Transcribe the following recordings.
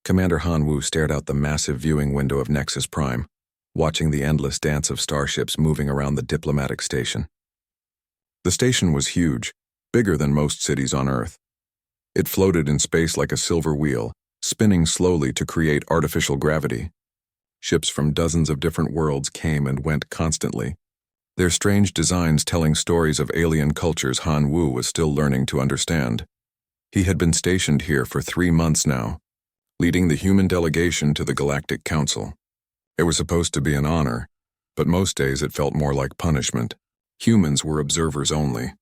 Commander Han Wu stared out the massive viewing window of Nexus Prime, watching the endless dance of starships moving around the diplomatic station. The station was huge, bigger than most cities on Earth. It floated in space like a silver wheel, spinning slowly to create artificial gravity. Ships from dozens of different worlds came and went constantly, their strange designs telling stories of alien cultures Han Wu was still learning to understand. He had been stationed here for 3 months now, leading the human delegation to the Galactic Council. It was supposed to be an honor, but most days it felt more like punishment. Humans were observers only.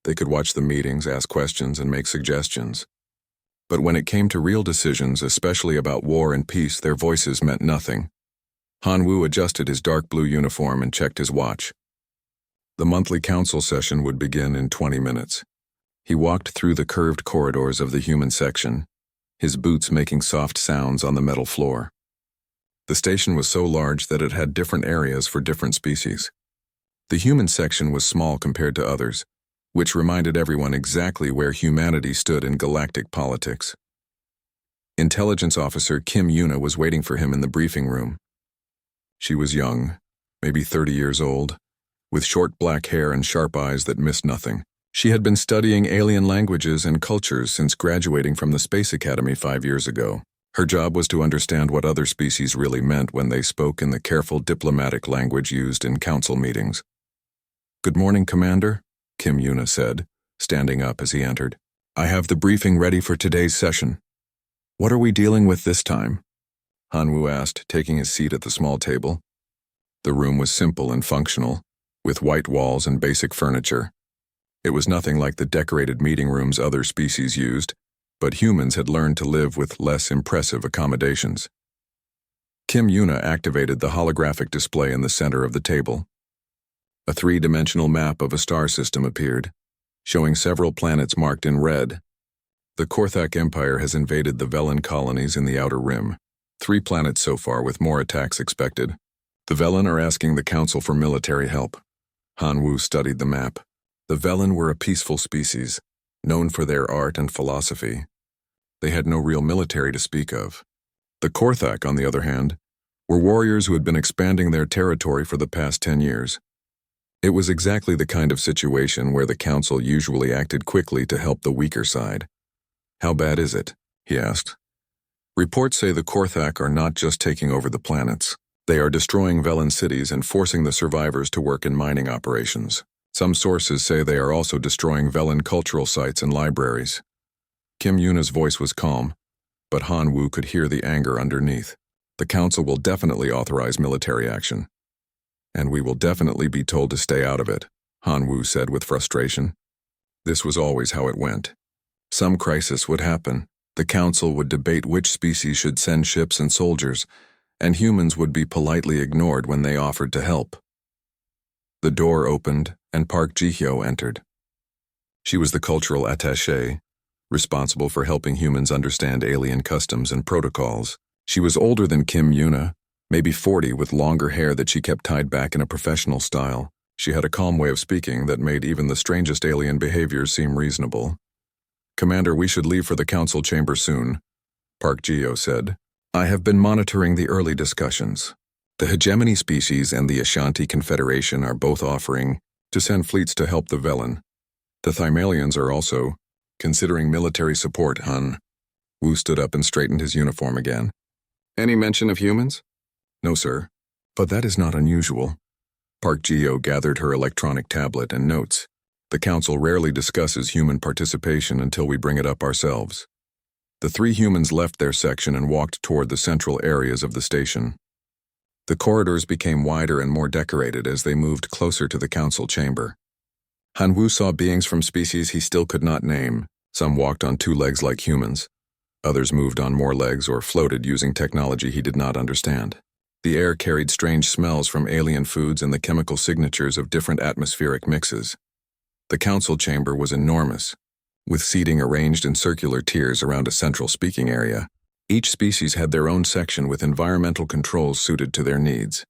They could watch the meetings, ask questions, and make suggestions. But when it came to real decisions, especially about war and peace, their voices meant nothing. Han Wu adjusted his dark blue uniform and checked his watch. The monthly council session would begin in 20 minutes. He walked through the curved corridors of the human section, his boots making soft sounds on the metal floor. The station was so large that it had different areas for different species. The human section was small compared to others, which reminded everyone exactly where humanity stood in galactic politics. Intelligence Officer Kim Yuna was waiting for him in the briefing room. She was young, maybe 30 years old, with short black hair and sharp eyes that missed nothing. She had been studying alien languages and cultures since graduating from the Space Academy 5 years ago. Her job was to understand what other species really meant when they spoke in the careful diplomatic language used in council meetings. "Good morning, Commander," Kim Yuna said, standing up as he entered. "I have the briefing ready for today's session." "What are we dealing with this time?" Han Wu asked, taking his seat at the small table. The room was simple and functional, with white walls and basic furniture. It was nothing like the decorated meeting rooms other species used, but humans had learned to live with less impressive accommodations. Kim Yuna activated the holographic display in the center of the table. A 3-dimensional map of a star system appeared, showing several planets marked in red. The Korthak Empire has invaded the Velen colonies in the Outer Rim. 3 planets so far, with more attacks expected. The Velen are asking the Council for military help. Han Wu studied the map. The Velen were a peaceful species, known for their art and philosophy. They had no real military to speak of. The Korthak, on the other hand, were warriors who had been expanding their territory for the past 10 years. It was exactly the kind of situation where the Council usually acted quickly to help the weaker side. "How bad is it?" he asked. "Reports say the Korthak are not just taking over the planets. They are destroying Velen cities and forcing the survivors to work in mining operations. Some sources say they are also destroying Velen cultural sites and libraries." Kim Yuna's voice was calm, but Han Wu could hear the anger underneath. "The Council will definitely authorize military action. And we will definitely be told to stay out of it," Han Wu said with frustration. This was always how it went. Some crisis would happen. The Council would debate which species should send ships and soldiers, and humans would be politely ignored when they offered to help. The door opened, and Park Ji-hyo entered. She was the cultural attaché, responsible for helping humans understand alien customs and protocols. She was older than Kim Yuna, maybe 40, with longer hair that she kept tied back in a professional style. She had a calm way of speaking that made even the strangest alien behaviors seem reasonable. "Commander, we should leave for the council chamber soon," Park Ji-hyo said. "I have been monitoring the early discussions. The hegemony species and the Ashanti Confederation are both offering to send fleets to help the Velen. The Thymalians are also considering military support." Han Wu stood up and straightened his uniform again. "Any mention of humans?" "No, sir. But that is not unusual." Park Ji-hyo gathered her electronic tablet and notes. "The Council rarely discusses human participation until we bring it up ourselves." The 3 humans left their section and walked toward the central areas of the station. The corridors became wider and more decorated as they moved closer to the council chamber. Han Wu saw beings from species he still could not name. Some walked on 2 legs like humans. Others moved on more legs or floated using technology he did not understand. The air carried strange smells from alien foods and the chemical signatures of different atmospheric mixes. The council chamber was enormous, with seating arranged in circular tiers around a central speaking area. Each species had their own section with environmental controls suited to their needs.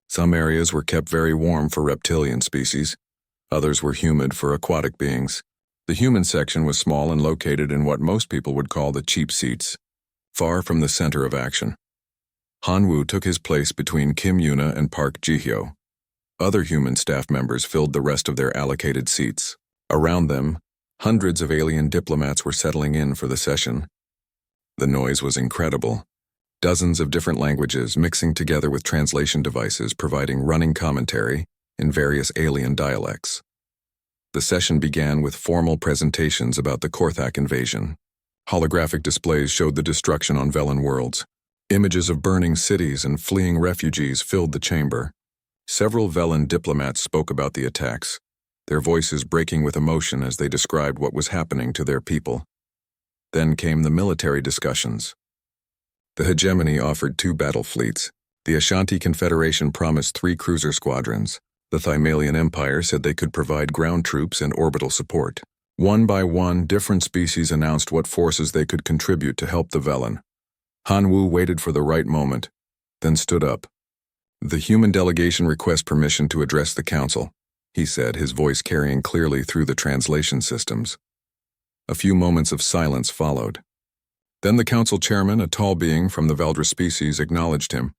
Some areas were kept very warm for reptilian species, others were humid for aquatic beings. The human section was small and located in what most people would call the cheap seats. far from the center of action. Hanwoo took his place between Kim Yuna and Park Ji-hyo. Other human staff members filled the rest of their allocated seats. Around them, hundreds of alien diplomats were settling in for the session. The noise was incredible. Dozens of different languages mixing together with translation devices providing running commentary in various alien dialects. The session began with formal presentations about the Korthak invasion. Holographic displays showed the destruction on Velen worlds. Images of burning cities and fleeing refugees filled the chamber. Several Velen diplomats spoke about the attacks, their voices breaking with emotion as they described what was happening to their people. Then came the military discussions. The hegemony offered 2 battle fleets. The Ashanti Confederation promised 3 cruiser squadrons. The Thymalian Empire said they could provide ground troops and orbital support. One by one, different species announced what forces they could contribute to help the Velen. Hanwoo waited for the right moment, then stood up. "The human delegation requests permission to address the council," he said, his voice carrying clearly through the translation systems. A few moments of silence followed. Then the council chairman, a tall being from the Valdra species, acknowledged him.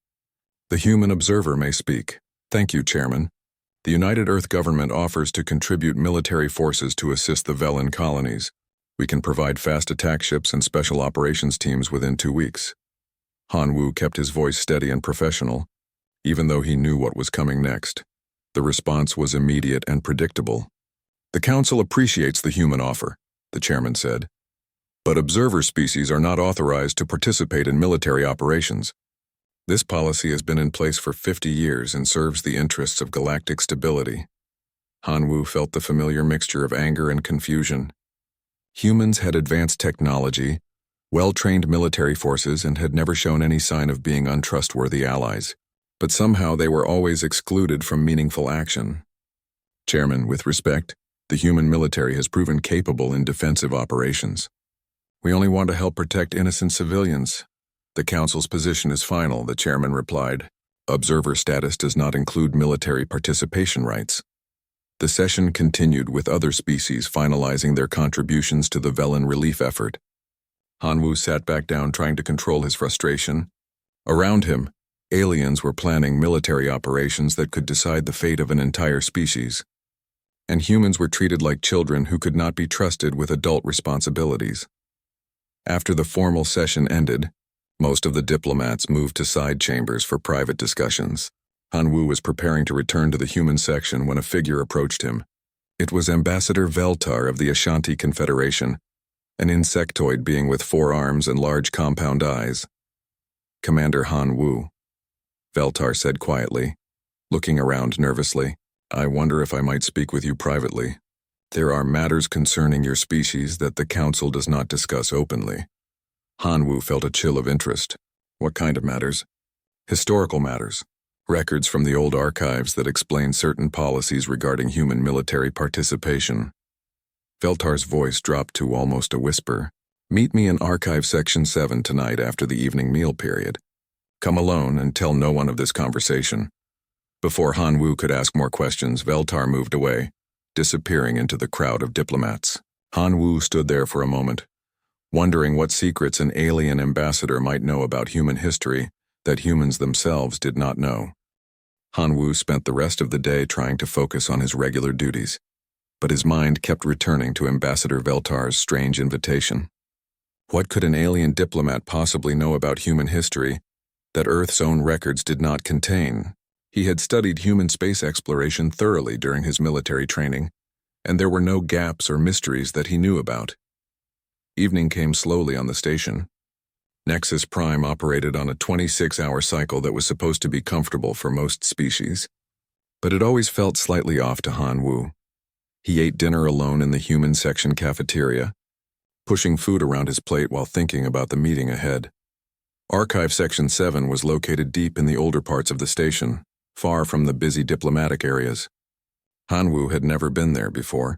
"The human observer may speak." "Thank you, Chairman. The United Earth government offers to contribute military forces to assist the Velen colonies. We can provide fast attack ships and special operations teams within 2 weeks." Hanwoo kept his voice steady and professional, even though he knew what was coming next. The response was immediate and predictable. "The Council appreciates the human offer," the chairman said. "But observer species are not authorized to participate in military operations. This policy has been in place for 50 years and serves the interests of galactic stability." Hanwoo felt the familiar mixture of anger and confusion. Humans had advanced technology, well-trained military forces, and had never shown any sign of being untrustworthy allies. But somehow they were always excluded from meaningful action. "Chairman, with respect, the human military has proven capable in defensive operations. We only want to help protect innocent civilians. The Council's position is final," the chairman replied. "Observer status does not include military participation rights." The session continued with other species finalizing their contributions to the Velen relief effort. Hanwoo sat back down trying to control his frustration. Around him, aliens were planning military operations that could decide the fate of an entire species. And humans were treated like children who could not be trusted with adult responsibilities. After the formal session ended, most of the diplomats moved to side chambers for private discussions. Hanwoo was preparing to return to the human section when a figure approached him. It was Ambassador Veltar of the Ashanti Confederation, an insectoid being with 4 arms and large compound eyes. "Commander Hanwoo," Veltar said quietly, looking around nervously. "I wonder if I might speak with you privately. There are matters concerning your species that the Council does not discuss openly." Hanwoo felt a chill of interest. "What kind of matters?" "Historical matters. Records from the old archives that explain certain policies regarding human military participation." Veltar's voice dropped to almost a whisper. "Meet me in Archive Section 7 tonight after the evening meal period. Come alone and tell no one of this conversation." Before Hanwoo could ask more questions, Veltar moved away, disappearing into the crowd of diplomats. Hanwoo stood there for a moment, wondering what secrets an alien ambassador might know about human history that humans themselves did not know. Hanwoo spent the rest of the day trying to focus on his regular duties, but his mind kept returning to Ambassador Veltar's strange invitation. What could an alien diplomat possibly know about human history that Earth's own records did not contain? He had studied human space exploration thoroughly during his military training, and there were no gaps or mysteries that he knew about. Evening came slowly on the station. Nexus Prime operated on a 26-hour cycle that was supposed to be comfortable for most species, but it always felt slightly off to Hanwoo. He ate dinner alone in the human section cafeteria, pushing food around his plate while thinking about the meeting ahead. Archive Section 7 was located deep in the older parts of the station, far from the busy diplomatic areas. Hanwoo had never been there before,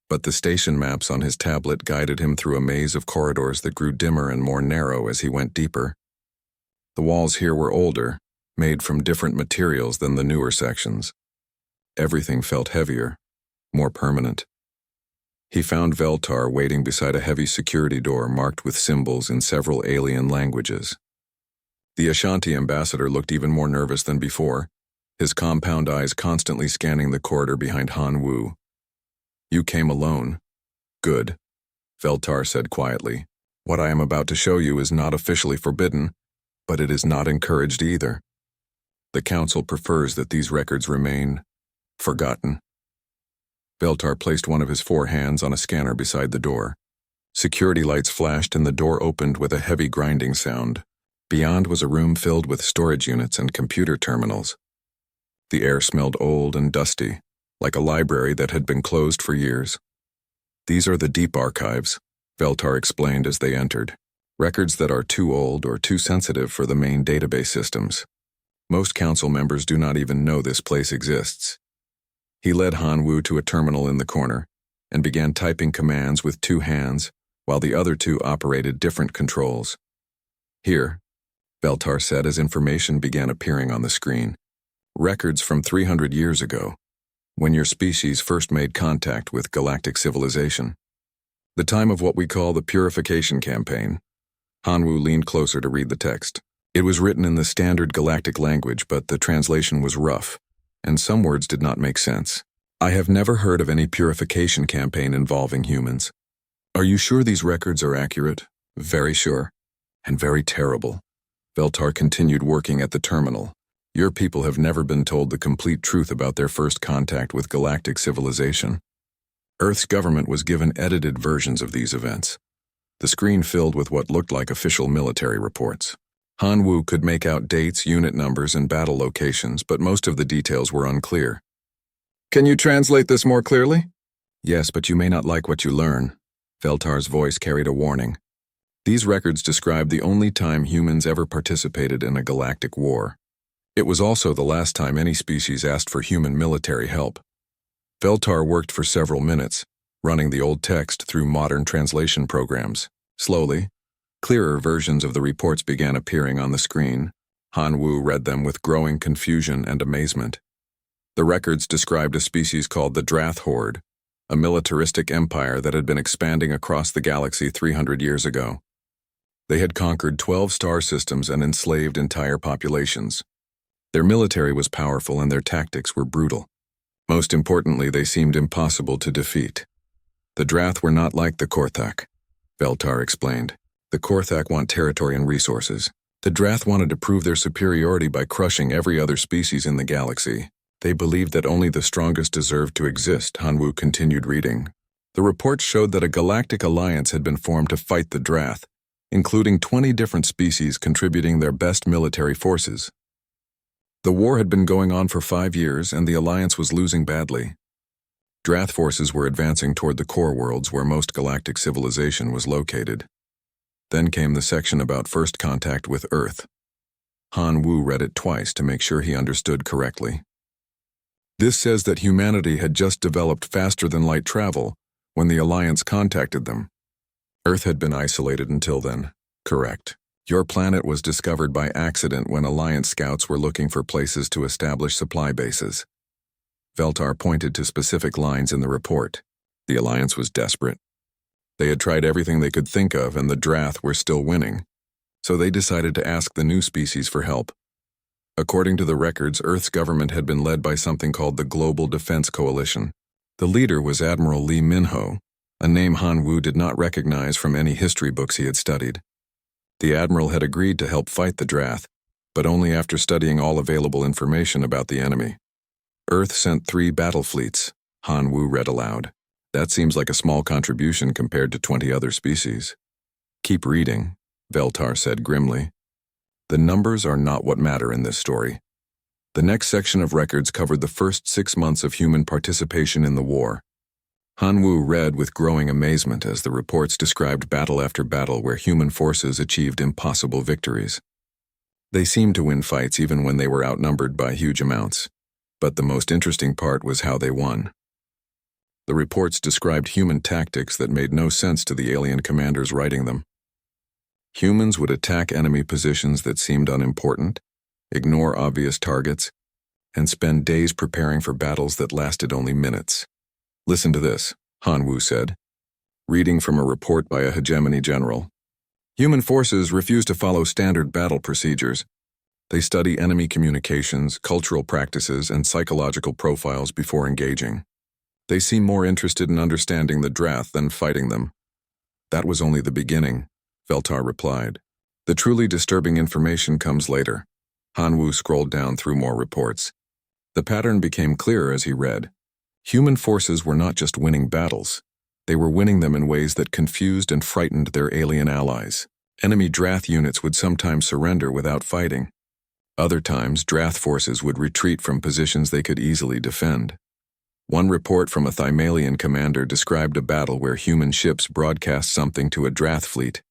but the station maps on his tablet guided him through a maze of corridors that grew dimmer and more narrow as he went deeper. The walls here were older, made from different materials than the newer sections. Everything felt heavier, more permanent. He found Veltar waiting beside a heavy security door marked with symbols in several alien languages. The Ashanti ambassador looked even more nervous than before, his compound eyes constantly scanning the corridor behind Han Wu. "You came alone. Good," Veltar said quietly. "What I am about to show you is not officially forbidden, but it is not encouraged either. The Council prefers that these records remain forgotten." Veltar placed one of his 4 hands on a scanner beside the door. Security lights flashed and the door opened with a heavy grinding sound. Beyond was a room filled with storage units and computer terminals. The air smelled old and dusty, like a library that had been closed for years. "These are the deep archives," Veltar explained as they entered. "Records that are too old or too sensitive for the main database systems. Most council members do not even know this place exists." He led Han Wu to a terminal in the corner and began typing commands with 2 hands while the other 2 operated different controls. "Here," Veltar said as information began appearing on the screen. "Records from 300 years ago, when your species first made contact with galactic civilization. The time of what we call the Purification Campaign." Han Wu leaned closer to read the text. It was written in the standard galactic language, but the translation was rough, and some words did not make sense. "I have never heard of any purification campaign involving humans." "Are you sure these records are accurate?" "Very sure, and very terrible." Veltar continued working at the terminal. "Your people have never been told the complete truth about their first contact with galactic civilization. Earth's government was given edited versions of these events. The screen filled with what looked like official military reports. Han Wu could make out dates, unit numbers, and battle locations, but most of the details were unclear. "Can you translate this more clearly?" "Yes, but you may not like what you learn." Veltar's voice carried a warning. "These records describe the only time humans ever participated in a galactic war. It was also the last time any species asked for human military help." Veltar worked for several minutes, running the old text through modern translation programs. Slowly, clearer versions of the reports began appearing on the screen. Han Wu read them with growing confusion and amazement. The records described a species called the Drath Horde, a militaristic empire that had been expanding across the galaxy 300 years ago. They had conquered 12 star systems and enslaved entire populations. Their military was powerful and their tactics were brutal. Most importantly, they seemed impossible to defeat. "The Drath were not like the Korthak," Veltar explained. "The Korthak want territory and resources. The Drath wanted to prove their superiority by crushing every other species in the galaxy. They believed that only the strongest deserved to exist." Han Wu continued reading. The reports showed that a galactic alliance had been formed to fight the Drath, including 20 different species contributing their best military forces. The war had been going on for 5 years, and the alliance was losing badly. Drath forces were advancing toward the core worlds where most galactic civilization was located. Then came the section about first contact with Earth. Han Wu read it twice to make sure he understood correctly. "This says that humanity had just developed faster-than-light travel when the Alliance contacted them. Earth had been isolated until then." "Correct. Your planet was discovered by accident when Alliance scouts were looking for places to establish supply bases." Veltar pointed to specific lines in the report. The Alliance was desperate. They had tried everything they could think of, and the Drath were still winning. So they decided to ask the new species for help. According to the records, Earth's government had been led by something called the Global Defense Coalition. The leader was Admiral Lee Minho, a name Han Wu did not recognize from any history books he had studied. The Admiral had agreed to help fight the Drath, but only after studying all available information about the enemy. "Earth sent 3 battle fleets," Han Wu read aloud. "That seems like a small contribution compared to 20 other species." "Keep reading," Veltar said grimly. "The numbers are not what matter in this story." The next section of records covered the first 6 months of human participation in the war. Han Wu read with growing amazement as the reports described battle after battle where human forces achieved impossible victories. They seemed to win fights even when they were outnumbered by huge amounts. But the most interesting part was how they won. The reports described human tactics that made no sense to the alien commanders writing them. Humans would attack enemy positions that seemed unimportant, ignore obvious targets, and spend days preparing for battles that lasted only minutes. "Listen to this," Han Wu said, reading from a report by a hegemony general. Human forces refuse to follow standard battle procedures. They study enemy communications, cultural practices, and psychological profiles before engaging. They seem more interested in understanding the Drath than fighting them. That was only the beginning, Veltar replied. The truly disturbing information comes later. Han Wu scrolled down through more reports. The pattern became clearer as he read. Human forces were not just winning battles. They were winning them in ways that confused and frightened their alien allies. Enemy Drath units would sometimes surrender without fighting. Other times, Drath forces would retreat from positions they could easily defend. One report from a Thymalian commander described a battle where human ships broadcast something to a Drath fleet,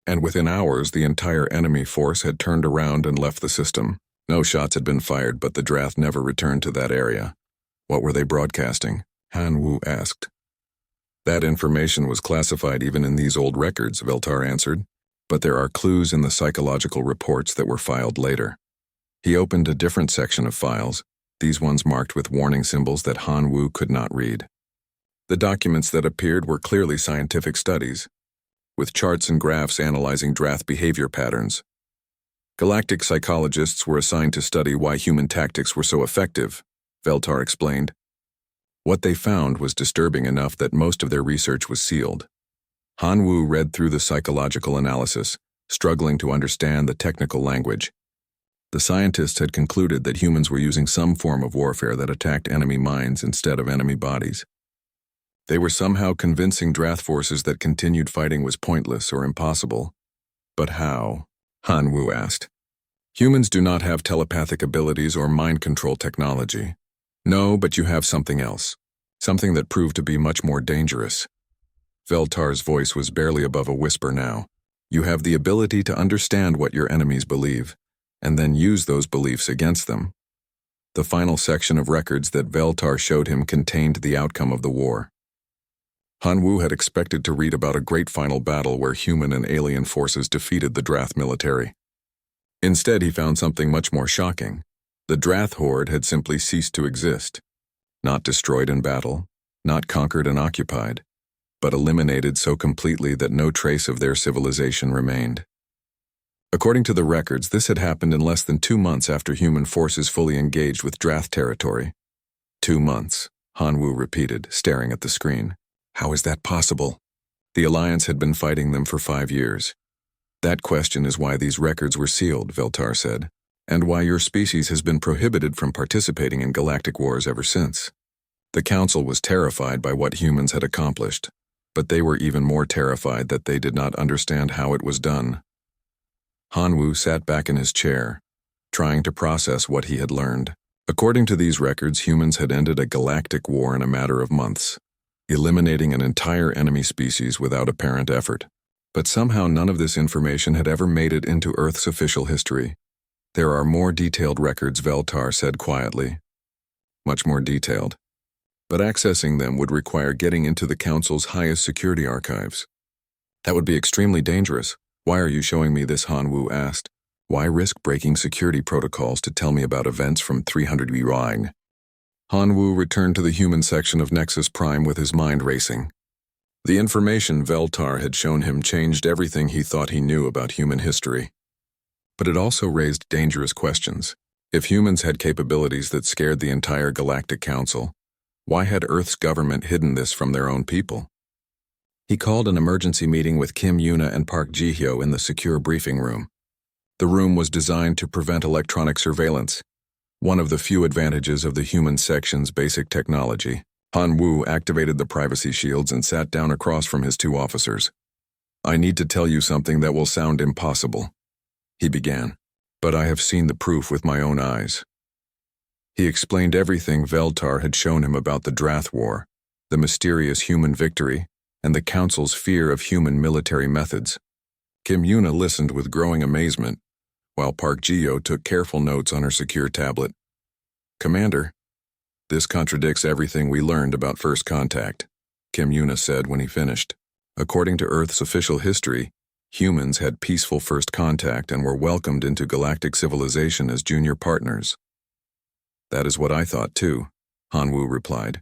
and within hours the entire enemy force had turned around and left the system. No shots had been fired, but the Drath never returned to that area. What were they broadcasting? Han Wu asked. That information was classified even in these old records, Veltar answered, but there are clues in the psychological reports that were filed later. He opened a different section of files, these ones marked with warning symbols that Han Wu could not read. The documents that appeared were clearly scientific studies, with charts and graphs analyzing Drath behavior patterns. Galactic psychologists were assigned to study why human tactics were so effective, Veltar explained. What they found was disturbing enough that most of their research was sealed. Han Wu read through the psychological analysis, struggling to understand the technical language. The scientists had concluded that humans were using some form of warfare that attacked enemy minds instead of enemy bodies. They were somehow convincing Drath forces that continued fighting was pointless or impossible. But how? Han Wu asked. Humans do not have telepathic abilities or mind control technology. No, but you have something else. Something that proved to be much more dangerous. Veltar's voice was barely above a whisper now. You have the ability to understand what your enemies believe, and then use those beliefs against them. The final section of records that Veltar showed him contained the outcome of the war. Han Wu had expected to read about a great final battle where human and alien forces defeated the Drath military. Instead, he found something much more shocking. The Drath horde had simply ceased to exist. Not destroyed in battle, not conquered and occupied, but eliminated so completely that no trace of their civilization remained. According to the records, this had happened in less than 2 months after human forces fully engaged with Drath territory. 2 months, Han Wu repeated, staring at the screen. How is that possible? The Alliance had been fighting them for 5 years. That question is why these records were sealed, Veltar said, and why your species has been prohibited from participating in galactic wars ever since. The Council was terrified by what humans had accomplished, but they were even more terrified that they did not understand how it was done. Han Wu sat back in his chair, trying to process what he had learned. According to these records, humans had ended a galactic war in a matter of months, eliminating an entire enemy species without apparent effort. But somehow none of this information had ever made it into Earth's official history. There are more detailed records, Veltar said quietly. Much more detailed. But accessing them would require getting into the Council's highest security archives. That would be extremely dangerous. Why are you showing me this? Han Wu asked. Why risk breaking security protocols to tell me about events from 300 YY? Han Wu returned to the human section of Nexus Prime with his mind racing. The information Veltar had shown him changed everything he thought he knew about human history. But it also raised dangerous questions. If humans had capabilities that scared the entire Galactic Council, why had Earth's government hidden this from their own people? He called an emergency meeting with Kim Yuna and Park Ji-hyo in the secure briefing room. The room was designed to prevent electronic surveillance, one of the few advantages of the human section's basic technology. Han Wu activated the privacy shields and sat down across from his 2 officers. I need to tell you something that will sound impossible, he began, but I have seen the proof with my own eyes. He explained everything Veltar had shown him about the Drath War, the mysterious human victory, and the Council's fear of human military methods. Kim Yuna listened with growing amazement, while Park Ji-hyo took careful notes on her secure tablet. Commander, this contradicts everything we learned about first contact, Kim Yuna said when he finished. According to Earth's official history, humans had peaceful first contact and were welcomed into galactic civilization as junior partners. That is what I thought too, Han Wu replied.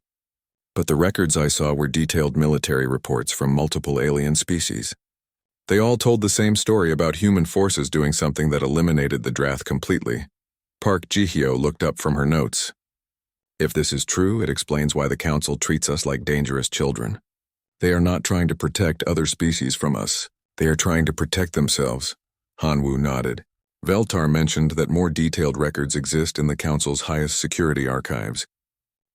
But the records I saw were detailed military reports from multiple alien species. They all told the same story about human forces doing something that eliminated the Drath completely. Park Ji-hyo looked up from her notes. If this is true, it explains why the Council treats us like dangerous children. They are not trying to protect other species from us. They are trying to protect themselves. Han-woo nodded. Veltar mentioned that more detailed records exist in the Council's highest security archives.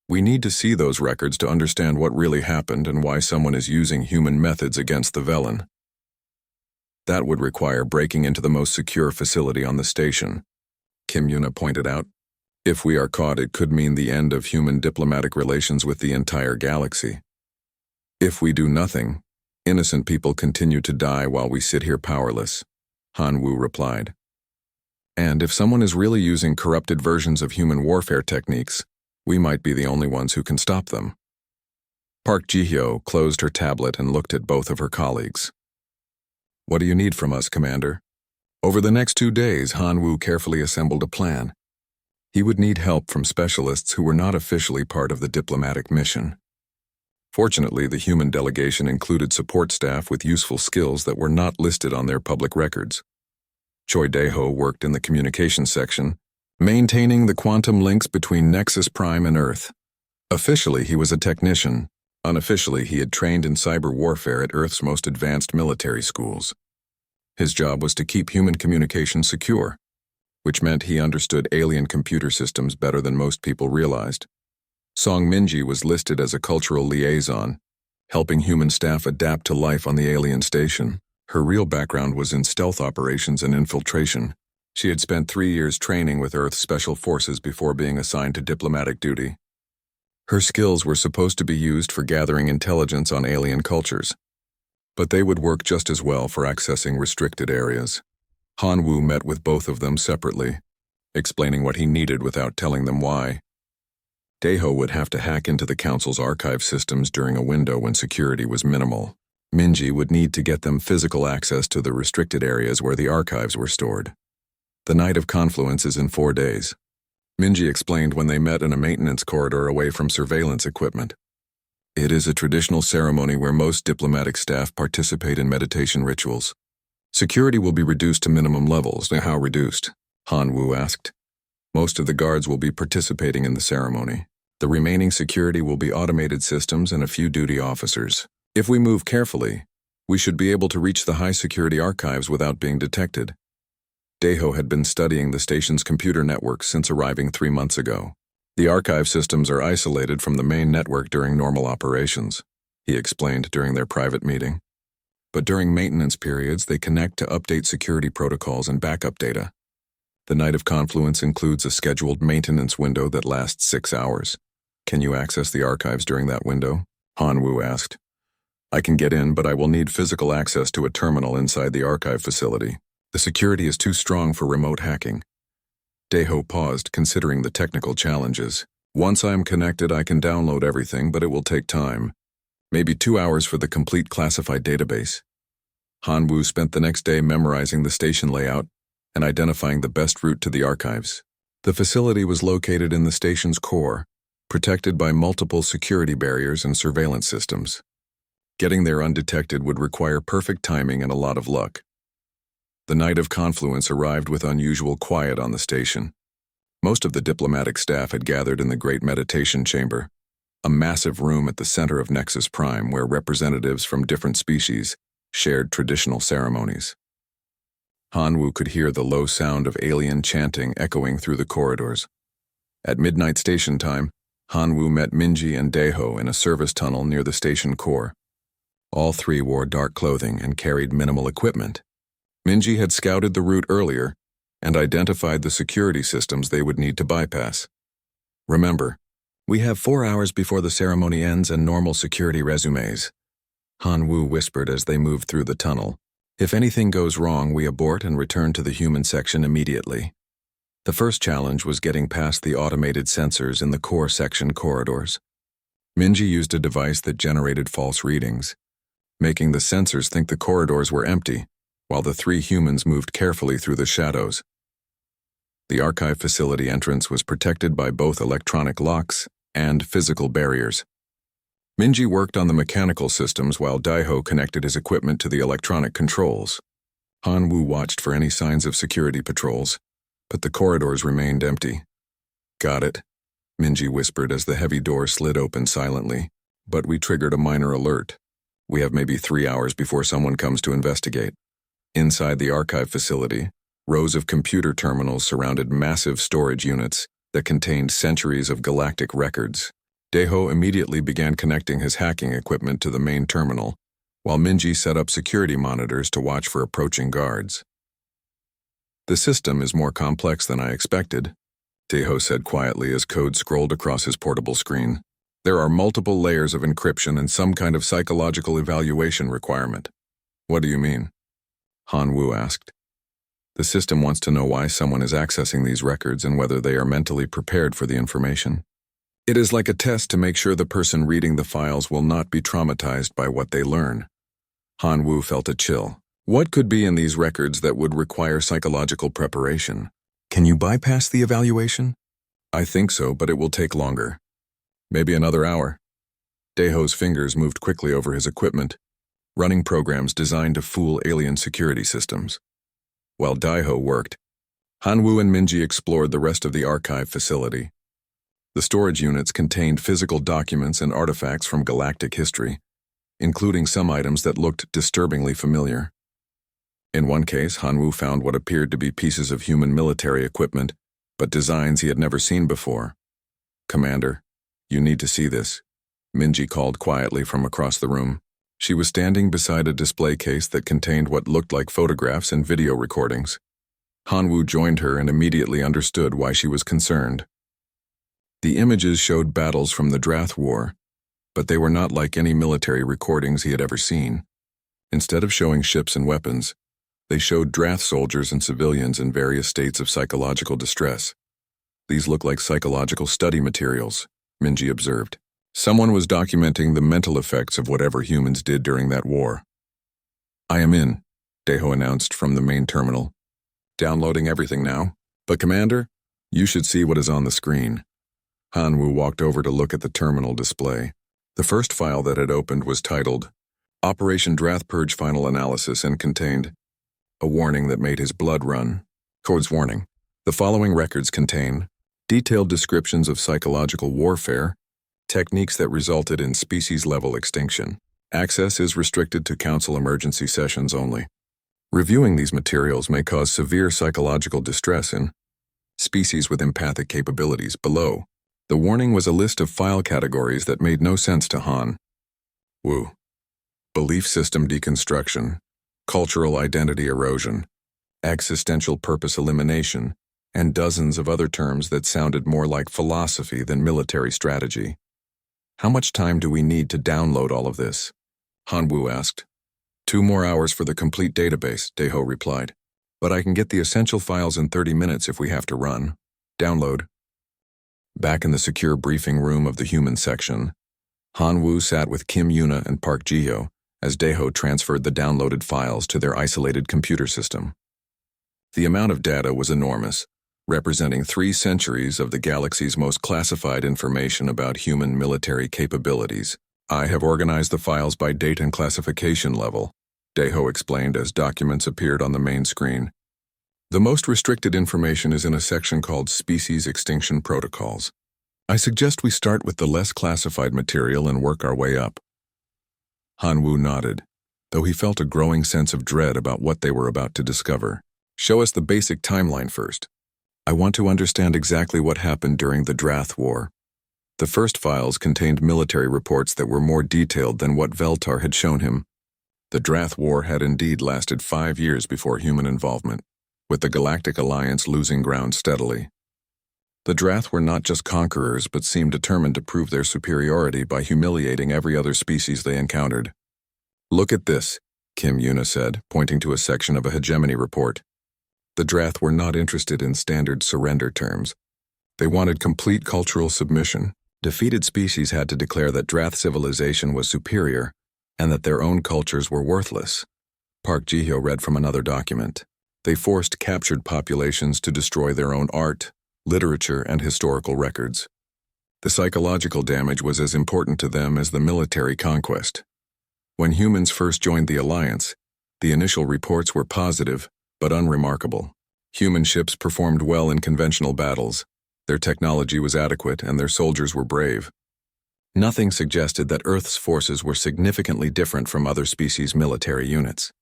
We need to see those records to understand what really happened and why someone is using human methods against the Velen. That would require breaking into the most secure facility on the station, Kim Yuna pointed out. If we are caught, it could mean the end of human diplomatic relations with the entire galaxy. If we do nothing, innocent people continue to die while we sit here powerless, Han-woo replied. And if someone is really using corrupted versions of human warfare techniques, we might be the only ones who can stop them. Park Ji-hyo closed her tablet and looked at both of her colleagues. What do you need from us, Commander? Over the next 2 days, Han-woo carefully assembled a plan. He would need help from specialists who were not officially part of the diplomatic mission. Fortunately, the human delegation included support staff with useful skills that were not listed on their public records. Choi Dae-ho worked in the communications section, maintaining the quantum links between Nexus Prime and Earth. Officially, he was a technician. Unofficially, he had trained in cyber warfare at Earth's most advanced military schools. His job was to keep human communication secure, which meant he understood alien computer systems better than most people realized. Song Minji was listed as a cultural liaison, helping human staff adapt to life on the alien station. Her real background was in stealth operations and infiltration. She had spent 3 years training with Earth's special forces before being assigned to diplomatic duty. Her skills were supposed to be used for gathering intelligence on alien cultures, but they would work just as well for accessing restricted areas. Han-woo met with both of them separately, explaining what he needed without telling them why. Dae-ho would have to hack into the Council's archive systems during a window when security was minimal. Minji would need to get them physical access to the restricted areas where the archives were stored. The night of confluence is in 4 days. Minji explained when they met in a maintenance corridor away from surveillance equipment. It is a traditional ceremony where most diplomatic staff participate in meditation rituals. Security will be reduced to minimum levels. How reduced? Han-woo asked. Most of the guards will be participating in the ceremony. The remaining security will be automated systems and a few duty officers. If we move carefully, we should be able to reach the high-security archives without being detected. Dae-ho had been studying the station's computer network since arriving 3 months ago. The archive systems are isolated from the main network during normal operations, he explained during their private meeting. But during maintenance periods, they connect to update security protocols and backup data. The night of confluence includes a scheduled maintenance window that lasts 6 hours. Can you access the archives during that window? Han-woo asked. I can get in, but I will need physical access to a terminal inside the archive facility. The security is too strong for remote hacking. Dae-ho paused, considering the technical challenges. Once I am connected, I can download everything, but it will take time. Maybe 2 hours for the complete classified database. Han-woo spent the next day memorizing the station layout and identifying the best route to the archives. The facility was located in the station's core, protected by multiple security barriers and surveillance systems. Getting there undetected would require perfect timing and a lot of luck. The night of confluence arrived with unusual quiet on the station. Most of the diplomatic staff had gathered in the Great Meditation Chamber, a massive room at the center of Nexus Prime where representatives from different species shared traditional ceremonies. Han-woo could hear the low sound of alien chanting echoing through the corridors. At midnight station time, Han-woo met Minji and Dae-ho in a service tunnel near the station core. All three wore dark clothing and carried minimal equipment. Minji had scouted the route earlier and identified the security systems they would need to bypass. Remember, we have 4 hours before the ceremony ends and normal security resumes, Han-woo whispered as they moved through the tunnel. If anything goes wrong, we abort and return to the human section immediately. The first challenge was getting past the automated sensors in the core section corridors. Minji used a device that generated false readings, making the sensors think the corridors were empty, while the 3 humans moved carefully through the shadows. The archive facility entrance was protected by both electronic locks and physical barriers. Minji worked on the mechanical systems while Daiho connected his equipment to the electronic controls. Han-Woo watched for any signs of security patrols, but the corridors remained empty. Got it, Minji whispered as the heavy door slid open silently. But we triggered a minor alert. We have maybe 3 hours before someone comes to investigate. Inside the archive facility, rows of computer terminals surrounded massive storage units that contained centuries of galactic records. Daiho immediately began connecting his hacking equipment to the main terminal, while Minji set up security monitors to watch for approaching guards. The system is more complex than I expected, Daiho said quietly as code scrolled across his portable screen. There are multiple layers of encryption and some kind of psychological evaluation requirement. What do you mean? Han-Woo asked. The system wants to know why someone is accessing these records and whether they are mentally prepared for the information. It is like a test to make sure the person reading the files will not be traumatized by what they learn. Han-Woo felt a chill. What could be in these records that would require psychological preparation? Can you bypass the evaluation? I think so, but it will take longer. Maybe another hour. Daiho's fingers moved quickly over his equipment, running programs designed to fool alien security systems. While Daiho worked, Han-Woo and Minji explored the rest of the archive facility. The storage units contained physical documents and artifacts from galactic history, including some items that looked disturbingly familiar. In one case, Han-Woo found what appeared to be pieces of human military equipment, but designs he had never seen before. Commander, you need to see this, Minji called quietly from across the room. She was standing beside a display case that contained what looked like photographs and video recordings. Han-Woo joined her and immediately understood why she was concerned. The images showed battles from the Drath War, but they were not like any military recordings he had ever seen. Instead of showing ships and weapons, they showed Drath soldiers and civilians in various states of psychological distress. These look like psychological study materials, Minji observed. Someone was documenting the mental effects of whatever humans did during that war. I am in, Daiho announced from the main terminal. Downloading everything now. But Commander, you should see what is on the screen. Han-Woo walked over to look at the terminal display. The first file that had opened was titled Operation Drath Purge Final Analysis and contained a warning that made his blood run. Code's warning. The following records contain detailed descriptions of psychological warfare, techniques that resulted in species-level extinction. Access is restricted to Council emergency sessions only. Reviewing these materials may cause severe psychological distress in species with empathic capabilities. Below, the warning was a list of file categories that made no sense to Han-Woo. Belief system deconstruction, cultural identity erosion, existential purpose elimination, and dozens of other terms that sounded more like philosophy than military strategy. How much time do we need to download all of this? Han-Woo asked. 2 more hours for the complete database, Daiho replied. But I can get the essential files in 30 minutes if we have to run. Download. Back in the secure briefing room of the human section, Han-Woo sat with Kim Yuna and Park Ji-hyo as Daiho transferred the downloaded files to their isolated computer system. The amount of data was enormous, representing 3 centuries of the galaxy's most classified information about human military capabilities. I have organized the files by date and classification level, Daiho explained as documents appeared on the main screen. The most restricted information is in a section called Species Extinction Protocols. I suggest we start with the less classified material and work our way up. Han-Woo nodded, though he felt a growing sense of dread about what they were about to discover. Show us the basic timeline first. I want to understand exactly what happened during the Drath War. The first files contained military reports that were more detailed than what Veltar had shown him. The Drath War had indeed lasted 5 years before human involvement, with the Galactic Alliance losing ground steadily. The Drath were not just conquerors but seemed determined to prove their superiority by humiliating every other species they encountered. Look at this, Kim Yuna said, pointing to a section of a hegemony report. The Drath were not interested in standard surrender terms. They wanted complete cultural submission. Defeated species had to declare that Drath civilization was superior and that their own cultures were worthless. Park Ji-hyo read from another document. They forced captured populations to destroy their own art, literature, and historical records. The psychological damage was as important to them as the military conquest. When humans first joined the Alliance, the initial reports were positive, but unremarkable. Human ships performed well in conventional battles, their technology was adequate, and their soldiers were brave. Nothing suggested that Earth's forces were significantly different from other species' military units.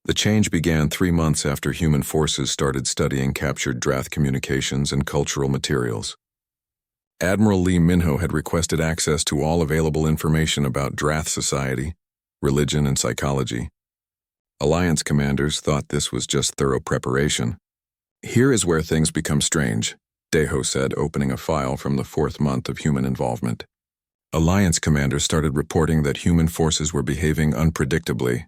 The change began 3 months after human forces started studying captured Drath communications and cultural materials. Admiral Lee Minho had requested access to all available information about Drath society, religion, and psychology. Alliance commanders thought this was just thorough preparation. "Here is where things become strange," Deho said, opening a file from the 4th month of human involvement. Alliance commanders started reporting that human forces were behaving unpredictably.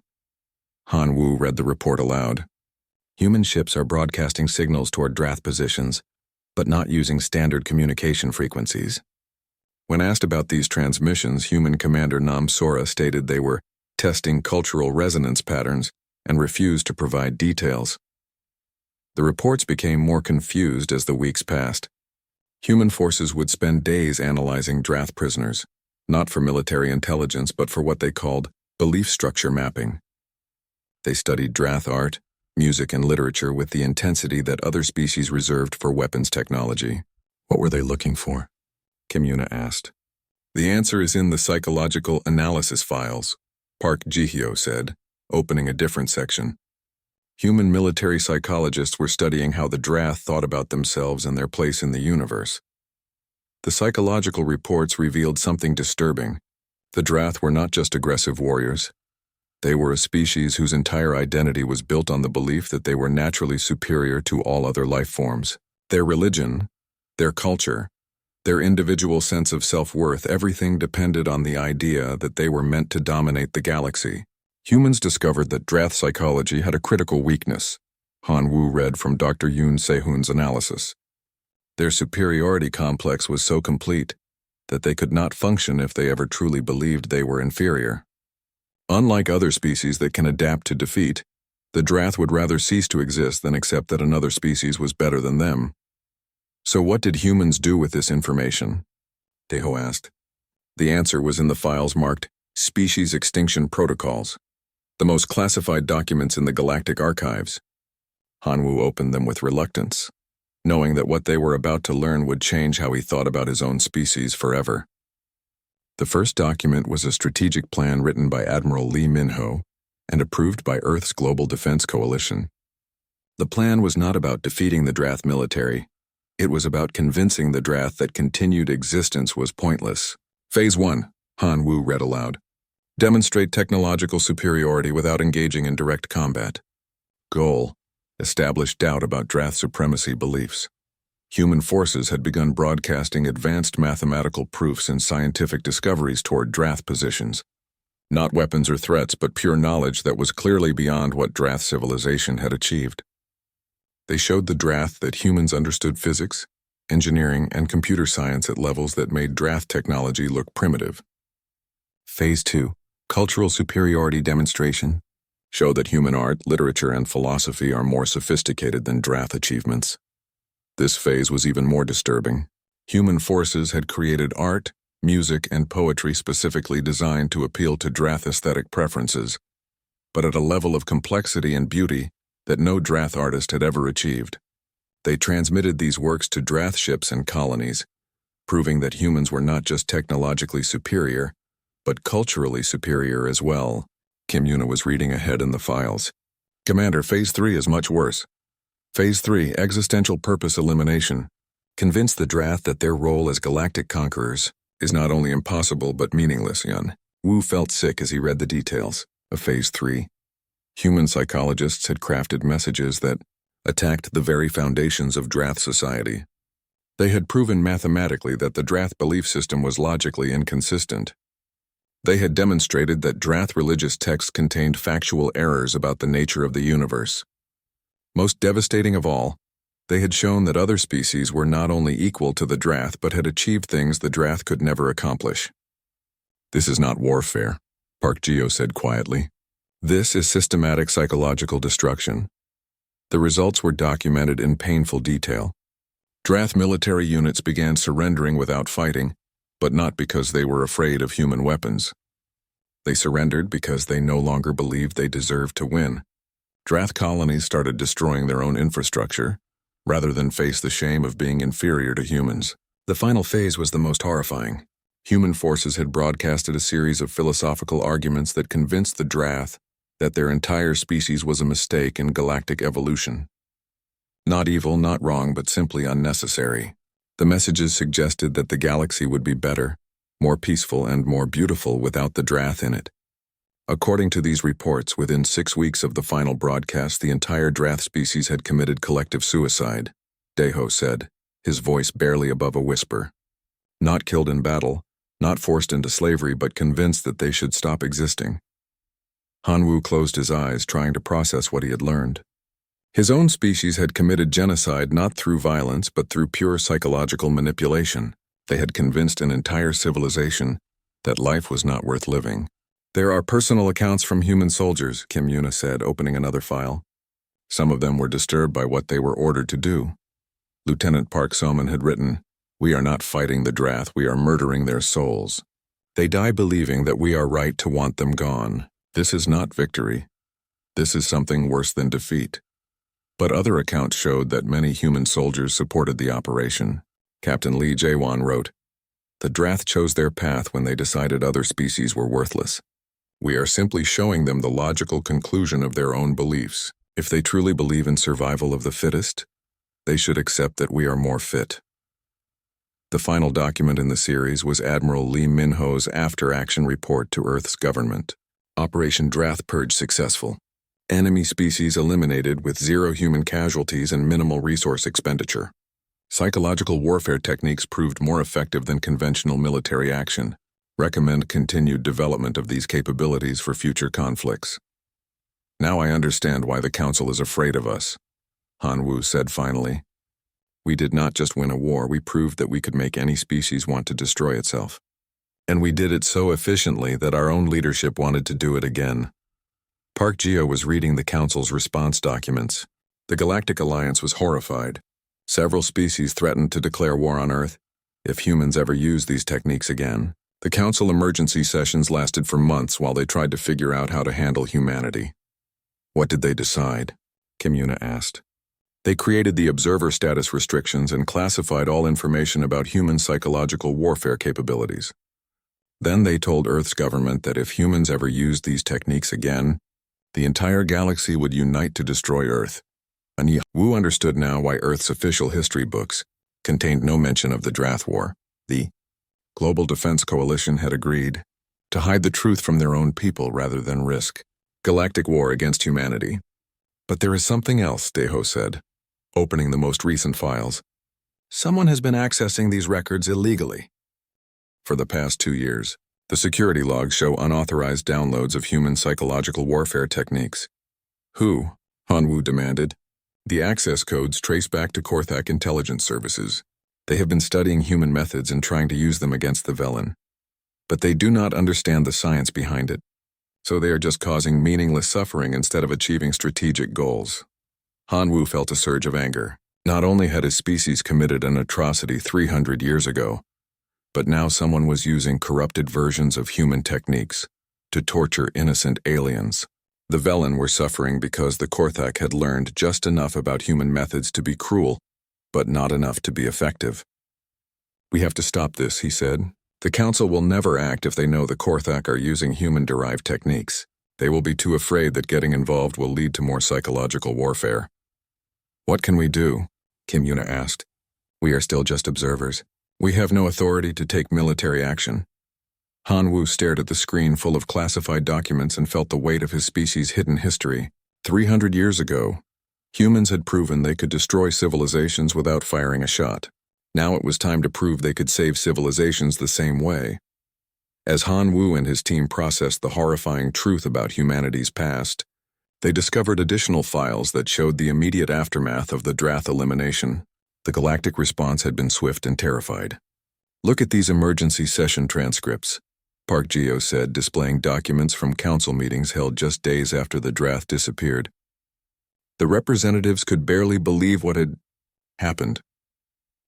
Han Wu read the report aloud. "Human ships are broadcasting signals toward Drath positions, but not using standard communication frequencies." When asked about these transmissions, Human Commander Nam Sora stated they were testing cultural resonance patterns and refused to provide details. The reports became more confused as the weeks passed. Human forces would spend days analyzing Drath prisoners, not for military intelligence but for what they called belief structure mapping. They studied Drath art, music, and literature with the intensity that other species reserved for weapons technology. "What were they looking for?" Kim Yuna asked. "The answer is in the psychological analysis files," Park Ji-hyo said, opening a different section. Human military psychologists were studying how the Drath thought about themselves and their place in the universe. The psychological reports revealed something disturbing. The Drath were not just aggressive warriors. They were a species whose entire identity was built on the belief that they were naturally superior to all other life forms. Their religion, their culture, their individual sense of self-worth, everything depended on the idea that they were meant to dominate the galaxy. Humans discovered that Drath psychology had a critical weakness. Han Wu read from Dr. Yoon Se-hoon's analysis. Their superiority complex was so complete that they could not function if they ever truly believed they were inferior. Unlike other species that can adapt to defeat, the Drath would rather cease to exist than accept that another species was better than them. "So what did humans do with this information?" Deho asked. The answer was in the files marked Species Extinction Protocols, the most classified documents in the galactic archives. Han Wu opened them with reluctance, knowing that what they were about to learn would change how he thought about his own species forever. The first document was a strategic plan written by Admiral Lee Minho and approved by Earth's Global Defense Coalition. The plan was not about defeating the Drath military. It was about convincing the Drath that continued existence was pointless. Phase 1, Han Wu read aloud. Demonstrate technological superiority without engaging in direct combat. Goal: establish doubt about Drath supremacy beliefs. Human forces had begun broadcasting advanced mathematical proofs and scientific discoveries toward Drath positions. Not weapons or threats, but pure knowledge that was clearly beyond what Drath civilization had achieved. They showed the Drath that humans understood physics, engineering, and computer science at levels that made Drath technology look primitive. Phase 2, Cultural Superiority Demonstration. Show that human art, literature, and philosophy are more sophisticated than Drath achievements. This phase was even more disturbing. Human forces had created art, music, and poetry specifically designed to appeal to Drath aesthetic preferences, but at a level of complexity and beauty that no Drath artist had ever achieved. They transmitted these works to Drath ships and colonies, proving that humans were not just technologically superior, but culturally superior as well. Kim Yuna was reading ahead in the files. "Commander, Phase 3 is much worse. Phase 3, Existential Purpose Elimination. Convince the Drath that their role as galactic conquerors is not only impossible but meaningless." Yun Wu felt sick as he read the details of Phase 3. Human psychologists had crafted messages that attacked the very foundations of Drath society. They had proven mathematically that the Drath belief system was logically inconsistent. They had demonstrated that Drath religious texts contained factual errors about the nature of the universe. Most devastating of all, they had shown that other species were not only equal to the Drath but had achieved things the Drath could never accomplish. "This is not warfare," Park Ji-hyo said quietly. "This is systematic psychological destruction." The results were documented in painful detail. Drath military units began surrendering without fighting, but not because they were afraid of human weapons. They surrendered because they no longer believed they deserved to win. Drath colonies started destroying their own infrastructure, rather than face the shame of being inferior to humans. The final phase was the most horrifying. Human forces had broadcasted a series of philosophical arguments that convinced the Drath that their entire species was a mistake in galactic evolution. Not evil, not wrong, but simply unnecessary. The messages suggested that the galaxy would be better, more peaceful, and more beautiful without the Drath in it. According to these reports, within 6 weeks of the final broadcast, the entire Drath species had committed collective suicide, Deho said, his voice barely above a whisper. Not killed in battle, not forced into slavery, but convinced that they should stop existing. Hanwoo closed his eyes, trying to process what he had learned. His own species had committed genocide not through violence, but through pure psychological manipulation. They had convinced an entire civilization that life was not worth living. There are personal accounts from human soldiers, Kim Yuna said, opening another file. Some of them were disturbed by what they were ordered to do. Lieutenant Park Soman had written, "We are not fighting the Drath, we are murdering their souls. They die believing that we are right to want them gone. This is not victory. This is something worse than defeat." But other accounts showed that many human soldiers supported the operation. Captain Lee Jae-won wrote, "The Drath chose their path when they decided other species were worthless. We are simply showing them the logical conclusion of their own beliefs. If they truly believe in survival of the fittest, they should accept that we are more fit." The final document in the series was Admiral Lee Min-ho's after-action report to Earth's government. Operation Drath Purge successful. Enemy species eliminated with 0 human casualties and minimal resource expenditure. Psychological warfare techniques proved more effective than conventional military action. Recommend continued development of these capabilities for future conflicts. "Now I understand why the Council is afraid of us," Hanwoo said finally. "We did not just win a war, we proved that we could make any species want to destroy itself. And we did it so efficiently that our own leadership wanted to do it again." Park Geo was reading the Council's response documents. The Galactic Alliance was horrified. Several species threatened to declare war on Earth if humans ever used these techniques again. The Council emergency sessions lasted for months while they tried to figure out how to handle humanity. "What did they decide?" Kim Yuna asked. "They created the observer status restrictions and classified all information about human psychological warfare capabilities. Then they told Earth's government that if humans ever used these techniques again, the entire galaxy would unite to destroy Earth." Wu understood now why Earth's official history books contained no mention of the Drath War. The Global Defense Coalition had agreed to hide the truth from their own people rather than risk galactic war against humanity. "But there is something else," Deho said, opening the most recent files. "Someone has been accessing these records illegally." For the past 2 years, the security logs show unauthorized downloads of human psychological warfare techniques. "Who?" Hanwoo demanded. "The access codes trace back to Korthak intelligence services. They have been studying human methods and trying to use them against the Velen. But they do not understand the science behind it, so they are just causing meaningless suffering instead of achieving strategic goals." Hanwoo felt a surge of anger. Not only had his species committed an atrocity 300 years ago, but now someone was using corrupted versions of human techniques to torture innocent aliens. The Velen were suffering because the Korthak had learned just enough about human methods to be cruel, but not enough to be effective. "We have to stop this," he said. "The Council will never act if they know the Korthak are using human-derived techniques. They will be too afraid that getting involved will lead to more psychological warfare." "What can we do?" Kim Yuna asked. "We are still just observers. We have no authority to take military action." Hanwoo stared at the screen full of classified documents and felt the weight of his species' hidden history. 300 years ago, humans had proven they could destroy civilizations without firing a shot. Now it was time to prove they could save civilizations the same way. As Hanwoo and his team processed the horrifying truth about humanity's past, they discovered additional files that showed the immediate aftermath of the Drath elimination. The galactic response had been swift and terrified. "Look at these emergency session transcripts," Park Geo said, displaying documents from council meetings held just days after the Drath disappeared. The representatives could barely believe what had happened.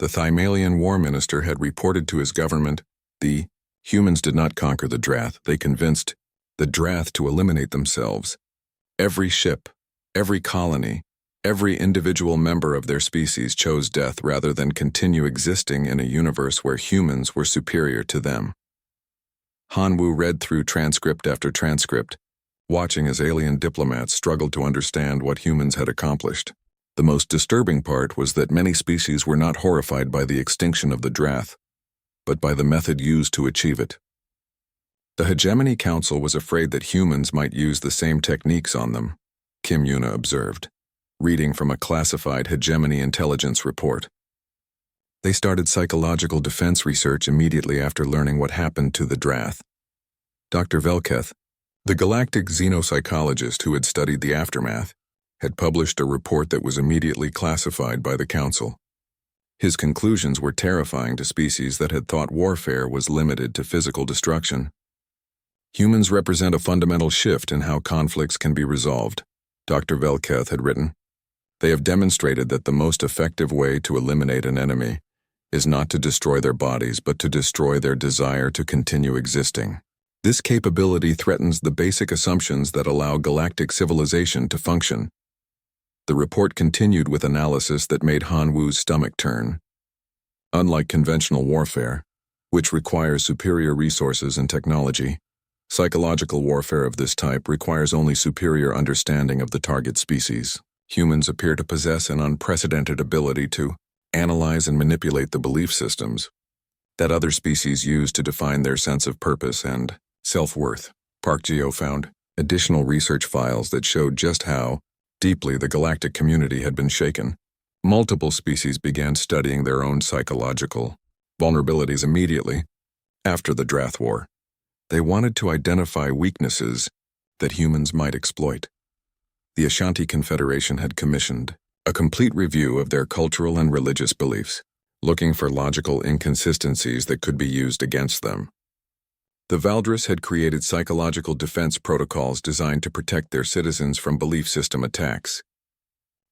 The Thymalian war minister had reported to his government, the humans did not conquer the Drath, they convinced the Drath to eliminate themselves. Every ship, every colony, every individual member of their species chose death rather than continue existing in a universe where humans were superior to them. Han Wu read through transcript after transcript, watching as alien diplomats struggled to understand what humans had accomplished. The most disturbing part was that many species were not horrified by the extinction of the Drath, but by the method used to achieve it. The Hegemony Council was afraid that humans might use the same techniques on them, Kim Yuna observed, reading from a classified Hegemony intelligence report. They started psychological defense research immediately after learning what happened to the Drath. Dr. Velketh, the galactic xenopsychologist who had studied the aftermath, had published a report that was immediately classified by the Council. His conclusions were terrifying to species that had thought warfare was limited to physical destruction. Humans represent a fundamental shift in how conflicts can be resolved, Dr. Velketh had written. They have demonstrated that the most effective way to eliminate an enemy is not to destroy their bodies but to destroy their desire to continue existing. This capability threatens the basic assumptions that allow galactic civilization to function. The report continued with analysis that made Han Wu's stomach turn. Unlike conventional warfare, which requires superior resources and technology, psychological warfare of this type requires only superior understanding of the target species. Humans appear to possess an unprecedented ability to analyze and manipulate the belief systems that other species use to define their sense of purpose and self-worth. Park Geo found additional research files that showed just how deeply the galactic community had been shaken. Multiple species began studying their own psychological vulnerabilities immediately after the Drath War. They wanted to identify weaknesses that humans might exploit. The Ashanti Confederation had commissioned a complete review of their cultural and religious beliefs, looking for logical inconsistencies that could be used against them. The Valdris had created psychological defense protocols designed to protect their citizens from belief system attacks.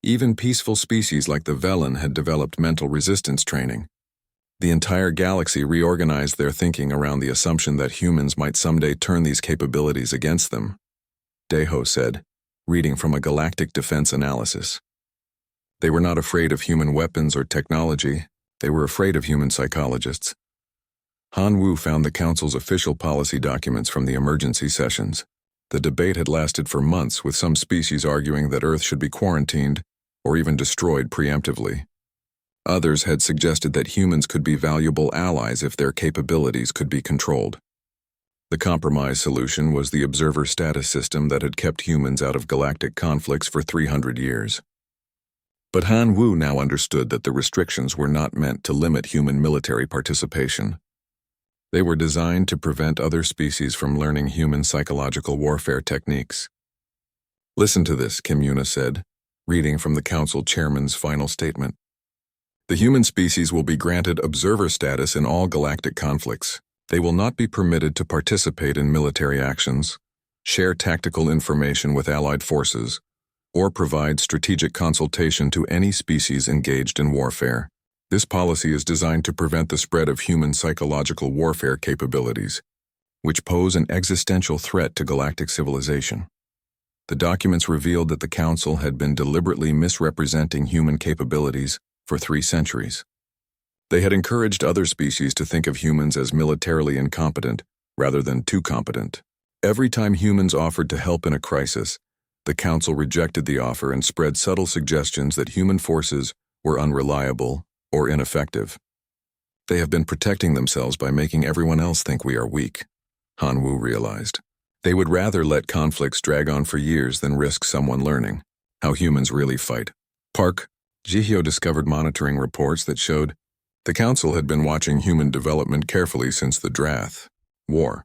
Even peaceful species like the Velen had developed mental resistance training. The entire galaxy reorganized their thinking around the assumption that humans might someday turn these capabilities against them, Deho said, reading from a galactic defense analysis. They were not afraid of human weapons or technology, they were afraid of human psychologists. Han Wu found the Council's official policy documents from the emergency sessions. The debate had lasted for months, with some species arguing that Earth should be quarantined or even destroyed preemptively. Others had suggested that humans could be valuable allies if their capabilities could be controlled. The compromise solution was the observer status system that had kept humans out of galactic conflicts for 300 years. But Han Wu now understood that the restrictions were not meant to limit human military participation. They were designed to prevent other species from learning human psychological warfare techniques. Listen to this, Kim Yuna said, reading from the Council Chairman's final statement. The human species will be granted observer status in all galactic conflicts. They will not be permitted to participate in military actions, share tactical information with allied forces, or provide strategic consultation to any species engaged in warfare. This policy is designed to prevent the spread of human psychological warfare capabilities, which pose an existential threat to galactic civilization. The documents revealed that the Council had been deliberately misrepresenting human capabilities for 3 centuries. They had encouraged other species to think of humans as militarily incompetent rather than too competent. Every time humans offered to help in a crisis, the Council rejected the offer and spread subtle suggestions that human forces were unreliable or ineffective. They have been protecting themselves by making everyone else think we are weak, Han Wu realized. They would rather let conflicts drag on for years than risk someone learning how humans really fight. Park Gihyo discovered monitoring reports that showed the Council had been watching human development carefully since the Drath War.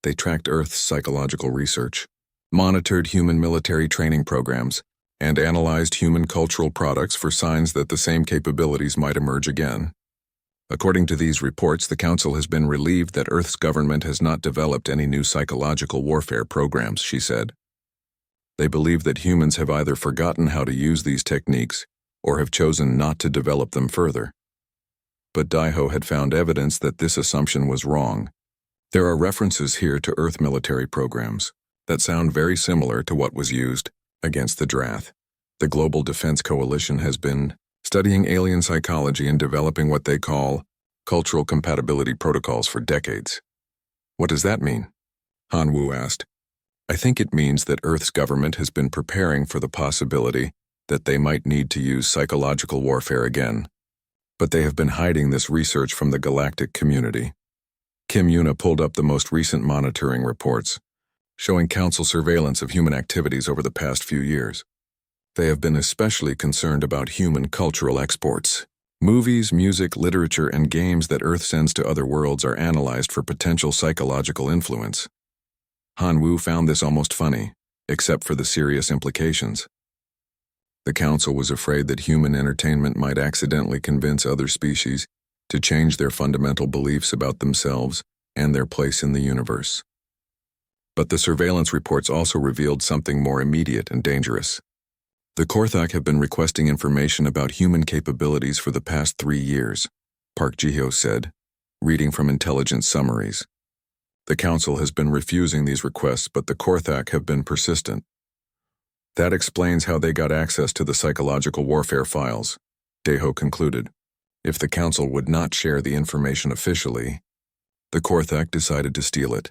They tracked Earth's psychological research, monitored human military training programs, and analyzed human cultural products for signs that the same capabilities might emerge again. According to these reports, the Council has been relieved that Earth's government has not developed any new psychological warfare programs, she said. They believe that humans have either forgotten how to use these techniques or have chosen not to develop them further. but Daiho had found evidence that this assumption was wrong. There are references here to Earth military programs that sound very similar to what was used against the Drath. The Global Defense Coalition has been studying alien psychology and developing what they call cultural compatibility protocols for decades. What does that mean? Han Wu asked. I think it means that Earth's government has been preparing for the possibility that they might need to use psychological warfare again. But they have been hiding this research from the galactic community. Kim Yuna pulled up the most recent monitoring reports, showing Council surveillance of human activities over the past few years. They have been especially concerned about human cultural exports. Movies, music, literature, and games that Earth sends to other worlds are analyzed for potential psychological influence. Han Wu found this almost funny, except for the serious implications. The Council was afraid that human entertainment might accidentally convince other species to change their fundamental beliefs about themselves and their place in the universe. But the surveillance reports also revealed something more immediate and dangerous. The Korthak have been requesting information about human capabilities for the past 3 years, Park Ji-hyo said, reading from intelligence summaries. The Council has been refusing these requests, but the Korthak have been persistent. That explains how they got access to the psychological warfare files, Daeho concluded. If the Council would not share the information officially, the Korthak decided to steal it.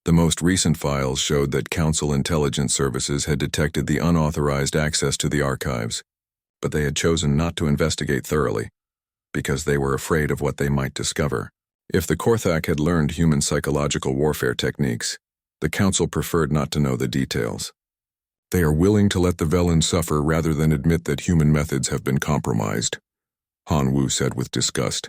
The most recent files showed that Council intelligence services had detected the unauthorized access to the archives, but they had chosen not to investigate thoroughly, because they were afraid of what they might discover. If the Korthak had learned human psychological warfare techniques, the Council preferred not to know the details. They are willing to let the Velen suffer rather than admit that human methods have been compromised, Han Wu said with disgust.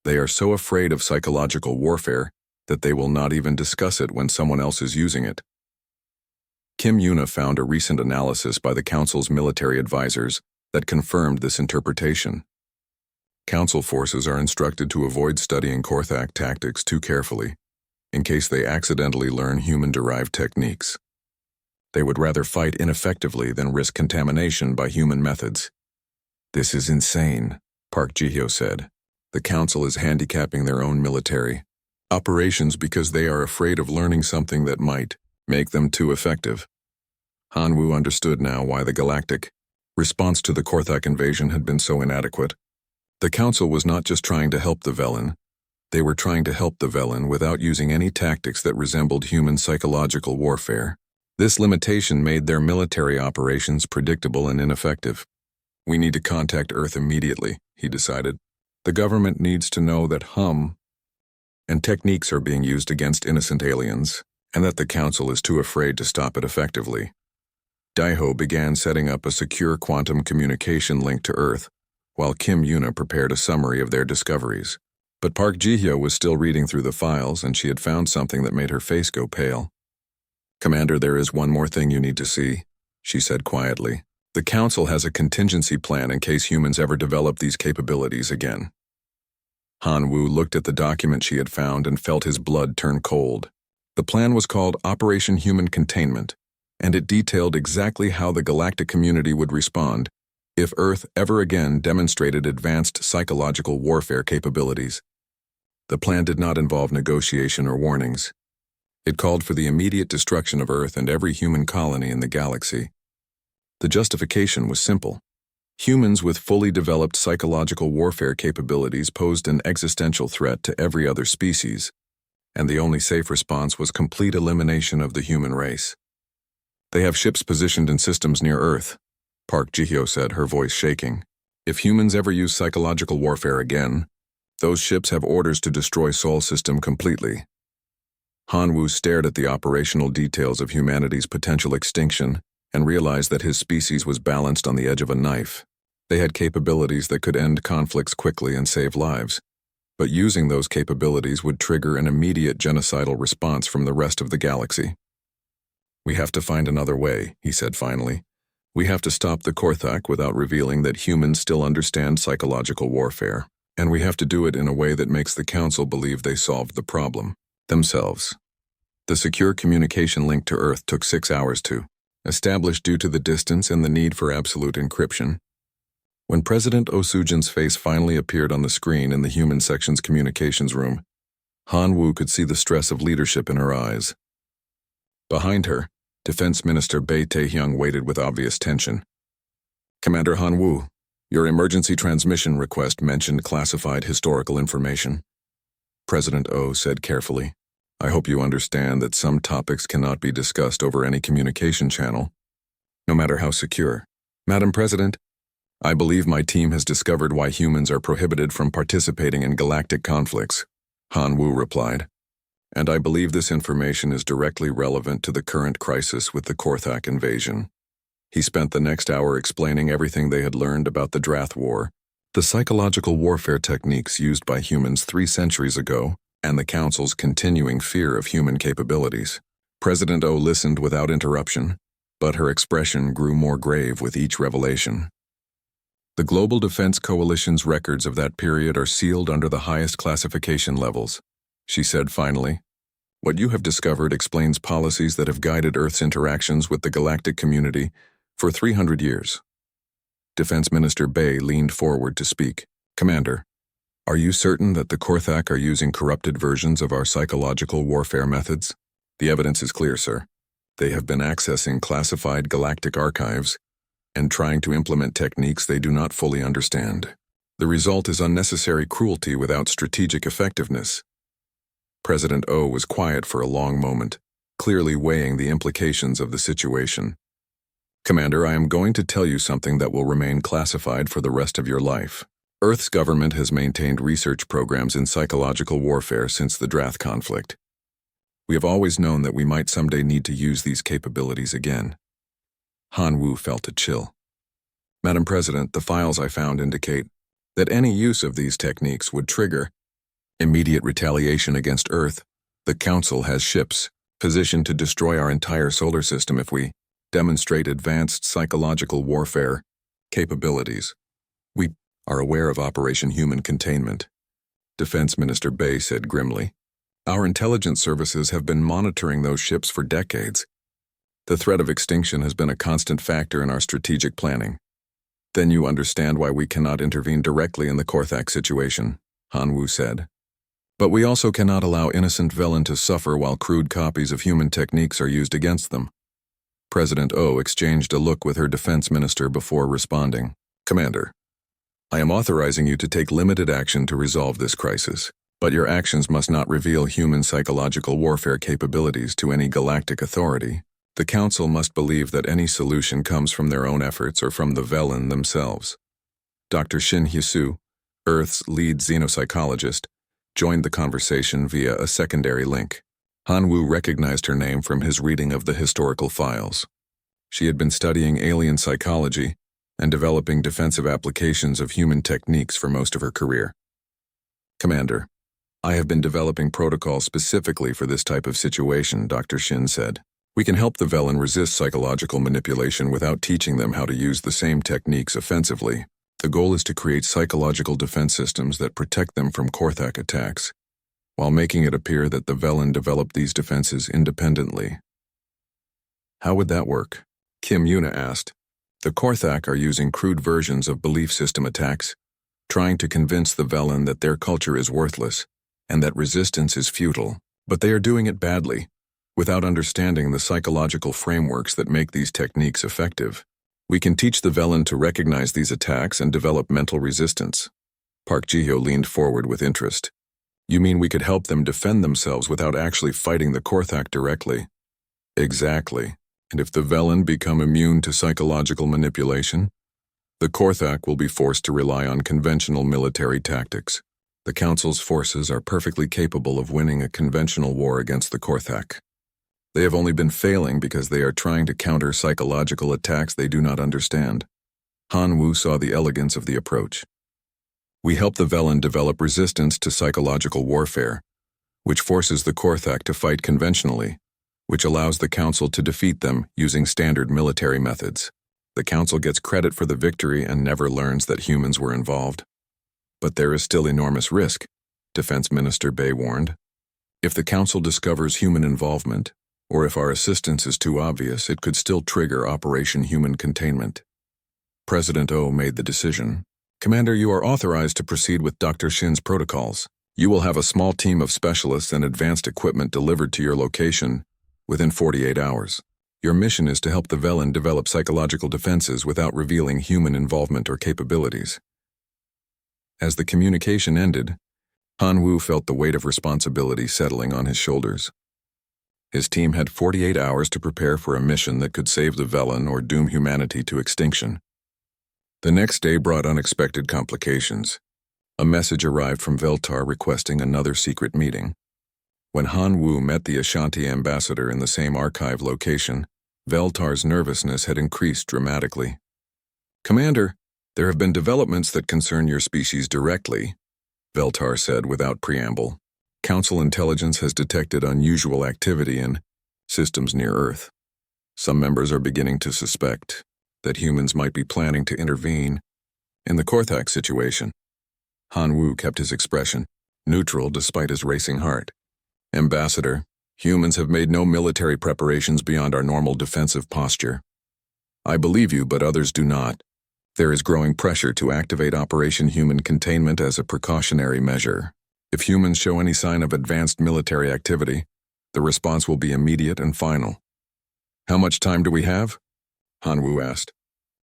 They are so afraid of psychological warfare that they will not even discuss it when someone else is using it. Kim Yuna found a recent analysis by the Council's military advisors that confirmed this interpretation. Council forces are instructed to avoid studying Korthak tactics too carefully, in case they accidentally learn human-derived techniques. They would rather fight ineffectively than risk contamination by human methods. This is insane, Park Ji-hyo said. The Council is handicapping their own military operations because they are afraid of learning something that might make them too effective. Han Wu understood now why the galactic response to the Korthak invasion had been so inadequate. The Council was not just trying to help the Velen. They were trying to help the Velen without using any tactics that resembled human psychological warfare. This limitation made their military operations predictable and ineffective. We need to contact Earth immediately, he decided. The government needs to know that and techniques are being used against innocent aliens, and that the Council is too afraid to stop it effectively. Daiho began setting up a secure quantum communication link to Earth, while Kim Yuna prepared a summary of their discoveries. But Park Ji-hyo was still reading through the files, and she had found something that made her face go pale. Commander, there is one more thing you need to see, she said quietly. The Council has a contingency plan in case humans ever develop these capabilities again. Han Wu looked at the document she had found and felt his blood turn cold. The plan was called Operation Human Containment, and it detailed exactly how the galactic community would respond if Earth ever again demonstrated advanced psychological warfare capabilities. The plan did not involve negotiation or warnings. It called for the immediate destruction of Earth and every human colony in the galaxy. The justification was simple. Humans with fully developed psychological warfare capabilities posed an existential threat to every other species, and the only safe response was complete elimination of the human race. They have ships positioned in systems near Earth, Park Ji-hyo said, her voice shaking. If humans ever use psychological warfare again, those ships have orders to destroy Sol System completely. Han Wu stared at the operational details of humanity's potential extinction and realized that his species was balanced on the edge of a knife. They had capabilities that could end conflicts quickly and save lives, but using those capabilities would trigger an immediate genocidal response from the rest of the galaxy. We have to find another way, he said finally. We have to stop the Korthak without revealing that humans still understand psychological warfare, and we have to do it in a way that makes the Council believe they solved the problem themselves. The secure communication link to Earth took 6 hours to establish due to the distance and the need for absolute encryption. When President Osujin's face finally appeared on the screen in the human section's communications room, Han Wu could see the stress of leadership in her eyes. Behind her, Defense Minister Bai Taehyung waited with obvious tension. Commander Han Wu, your emergency transmission request mentioned classified historical information. President Oh said carefully, I hope you understand that some topics cannot be discussed over any communication channel, no matter how secure. Madam President, I believe my team has discovered why humans are prohibited from participating in galactic conflicts, Han Wu replied. And I believe this information is directly relevant to the current crisis with the Korthak invasion. He spent the next hour explaining everything they had learned about the Drath War, the psychological warfare techniques used by humans 3 centuries ago, and the Council's continuing fear of human capabilities. President Oh listened without interruption, but her expression grew more grave with each revelation. The Global Defense Coalition's records of that period are sealed under the highest classification levels, she said finally. What you have discovered explains policies that have guided Earth's interactions with the galactic community for 300 years. Defense Minister Bai leaned forward to speak. Commander, are you certain that the Korthak are using corrupted versions of our psychological warfare methods? The evidence is clear, sir. They have been accessing classified galactic archives and trying to implement techniques they do not fully understand. The result is unnecessary cruelty without strategic effectiveness. President Oh was quiet for a long moment, clearly weighing the implications of the situation. Commander, I am going to tell you something that will remain classified for the rest of your life. Earth's government has maintained research programs in psychological warfare since the Drath conflict. We have always known that we might someday need to use these capabilities again. Han Wu felt a chill. Madam President, the files I found indicate that any use of these techniques would trigger immediate retaliation against Earth. The Council has ships positioned to destroy our entire solar system if we demonstrate advanced psychological warfare capabilities. We are aware of Operation Human Containment, Defense Minister Bai said grimly. Our intelligence services have been monitoring those ships for decades. The threat of extinction has been a constant factor in our strategic planning. Then you understand why we cannot intervene directly in the Korthak situation, Han Wu said. But we also cannot allow innocent Velen to suffer while crude copies of human techniques are used against them. President Oh exchanged a look with her defense minister before responding. Commander, I am authorizing you to take limited action to resolve this crisis, but your actions must not reveal human psychological warfare capabilities to any galactic authority. The Council must believe that any solution comes from their own efforts or from the Velen themselves. Dr. Shin Hye-soo, Earth's lead xenopsychologist, joined the conversation via a secondary link. Han Wu recognized her name from his reading of the historical files. She had been studying alien psychology and developing defensive applications of human techniques for most of her career. Commander, I have been developing protocols specifically for this type of situation, Dr. Shin said. We can help the Velen resist psychological manipulation without teaching them how to use the same techniques offensively. The goal is to create psychological defense systems that protect them from Korthak attacks, while making it appear that the Velen developed these defenses independently. How would that work? Kim Yuna asked. The Korthak are using crude versions of belief system attacks, trying to convince the Velen that their culture is worthless and that resistance is futile, but they are doing it badly, without understanding the psychological frameworks that make these techniques effective. We can teach the Velen to recognize these attacks and develop mental resistance. Park Ji-hyo leaned forward with interest. You mean we could help them defend themselves without actually fighting the Korthak directly? Exactly. And if the Velen become immune to psychological manipulation, the Korthak will be forced to rely on conventional military tactics. The Council's forces are perfectly capable of winning a conventional war against the Korthak. They have only been failing because they are trying to counter psychological attacks they do not understand. Han Wu saw the elegance of the approach. We help the Velen develop resistance to psychological warfare, which forces the Korthak to fight conventionally, which allows the Council to defeat them using standard military methods. The Council gets credit for the victory and never learns that humans were involved. But there is still enormous risk, Defense Minister Bai warned. If the Council discovers human involvement, or if our assistance is too obvious, it could still trigger Operation Human Containment. President O made the decision. Commander, you are authorized to proceed with Dr. Shin's protocols. You will have a small team of specialists and advanced equipment delivered to your location within 48 hours. Your mission is to help the Velen develop psychological defenses without revealing human involvement or capabilities. As the communication ended, Han Wu felt the weight of responsibility settling on his shoulders. His team had 48 hours to prepare for a mission that could save the Velen or doom humanity to extinction. The next day brought unexpected complications. A message arrived from Veltar requesting another secret meeting. When Han Wu met the Ashanti ambassador in the same archive location, Veltar's nervousness had increased dramatically. Commander, there have been developments that concern your species directly, Veltar said without preamble. Council intelligence has detected unusual activity in systems near Earth. Some members are beginning to suspect that humans might be planning to intervene in the Korthak situation. Han Wu kept his expression neutral despite his racing heart. Ambassador, humans have made no military preparations beyond our normal defensive posture. I believe you, but others do not. There is growing pressure to activate Operation Human Containment as a precautionary measure. If humans show any sign of advanced military activity, the response will be immediate and final. How much time do we have? Han Wu asked.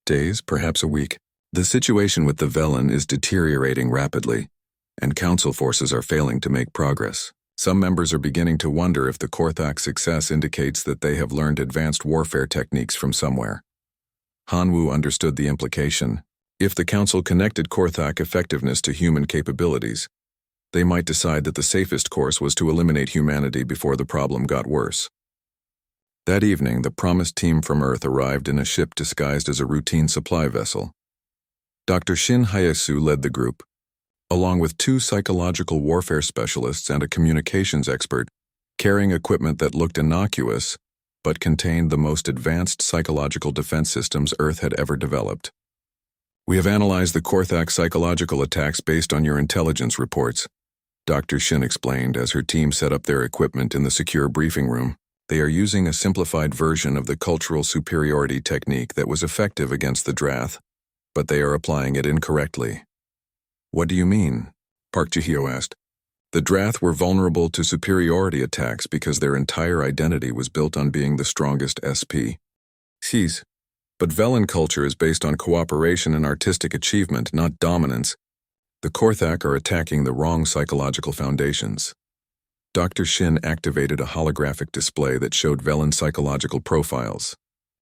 Days, perhaps a week. The situation with the Velen is deteriorating rapidly, and Council forces are failing to make progress. Some members are beginning to wonder if the Korthak success indicates that they have learned advanced warfare techniques from somewhere. Han Wu understood the implication. If the Council connected Korthak effectiveness to human capabilities, they might decide that the safest course was to eliminate humanity before the problem got worse. That evening, the promised team from Earth arrived in a ship disguised as a routine supply vessel. Dr. Shin Hayasu led the group, along with 2 psychological warfare specialists and a communications expert, carrying equipment that looked innocuous but contained the most advanced psychological defense systems Earth had ever developed. We have analyzed the Korthak psychological attacks based on your intelligence reports, Dr. Shin explained as her team set up their equipment in the secure briefing room. They are using a simplified version of the cultural superiority technique that was effective against the Drath, but they are applying it incorrectly. What do you mean? Park Ji-hyo asked. The Drath were vulnerable to superiority attacks because their entire identity was built on being the strongest SP. Sees. But Velen culture is based on cooperation and artistic achievement, not dominance. The Korthak are attacking the wrong psychological foundations. Dr. Shin activated a holographic display that showed Velen psychological profiles.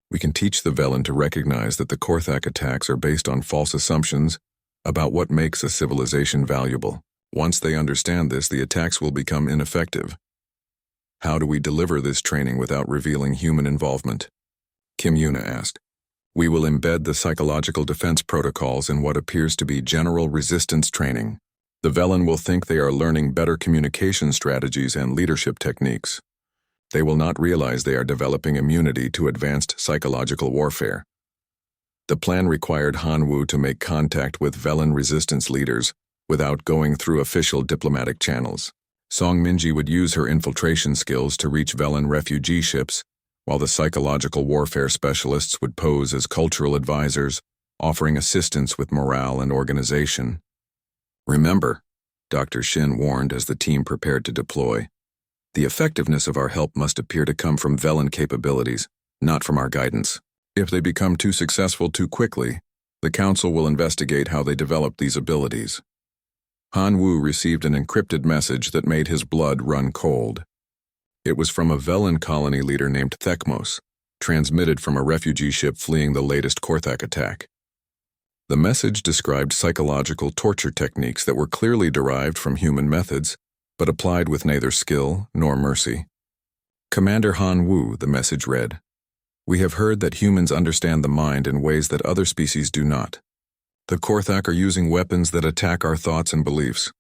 We can teach the Velen to recognize that the Korthak attacks are based on false assumptions about what makes a civilization valuable. Once they understand this, the attacks will become ineffective. How do we deliver this training without revealing human involvement? Kim Yuna asked. We will embed the psychological defense protocols in what appears to be general resistance training. The Velen will think they are learning better communication strategies and leadership techniques. They will not realize they are developing immunity to advanced psychological warfare. The plan required Han Wu to make contact with Velen resistance leaders without going through official diplomatic channels. Song Minji would use her infiltration skills to reach Velen refugee ships, while the psychological warfare specialists would pose as cultural advisors, offering assistance with morale and organization. Remember, Dr. Shin warned as the team prepared to deploy, the effectiveness of our help must appear to come from Velen capabilities, not from our guidance. If they become too successful too quickly, the Council will investigate how they develop these abilities. Han Wu received an encrypted message that made his blood run cold. It was from a Velen colony leader named Thekmos, transmitted from a refugee ship fleeing the latest Korthak attack. The message described psychological torture techniques that were clearly derived from human methods, but applied with neither skill nor mercy. Commander Han Wu, the message read, we have heard that humans understand the mind in ways that other species do not. The Korthak are using weapons that attack our thoughts and beliefs,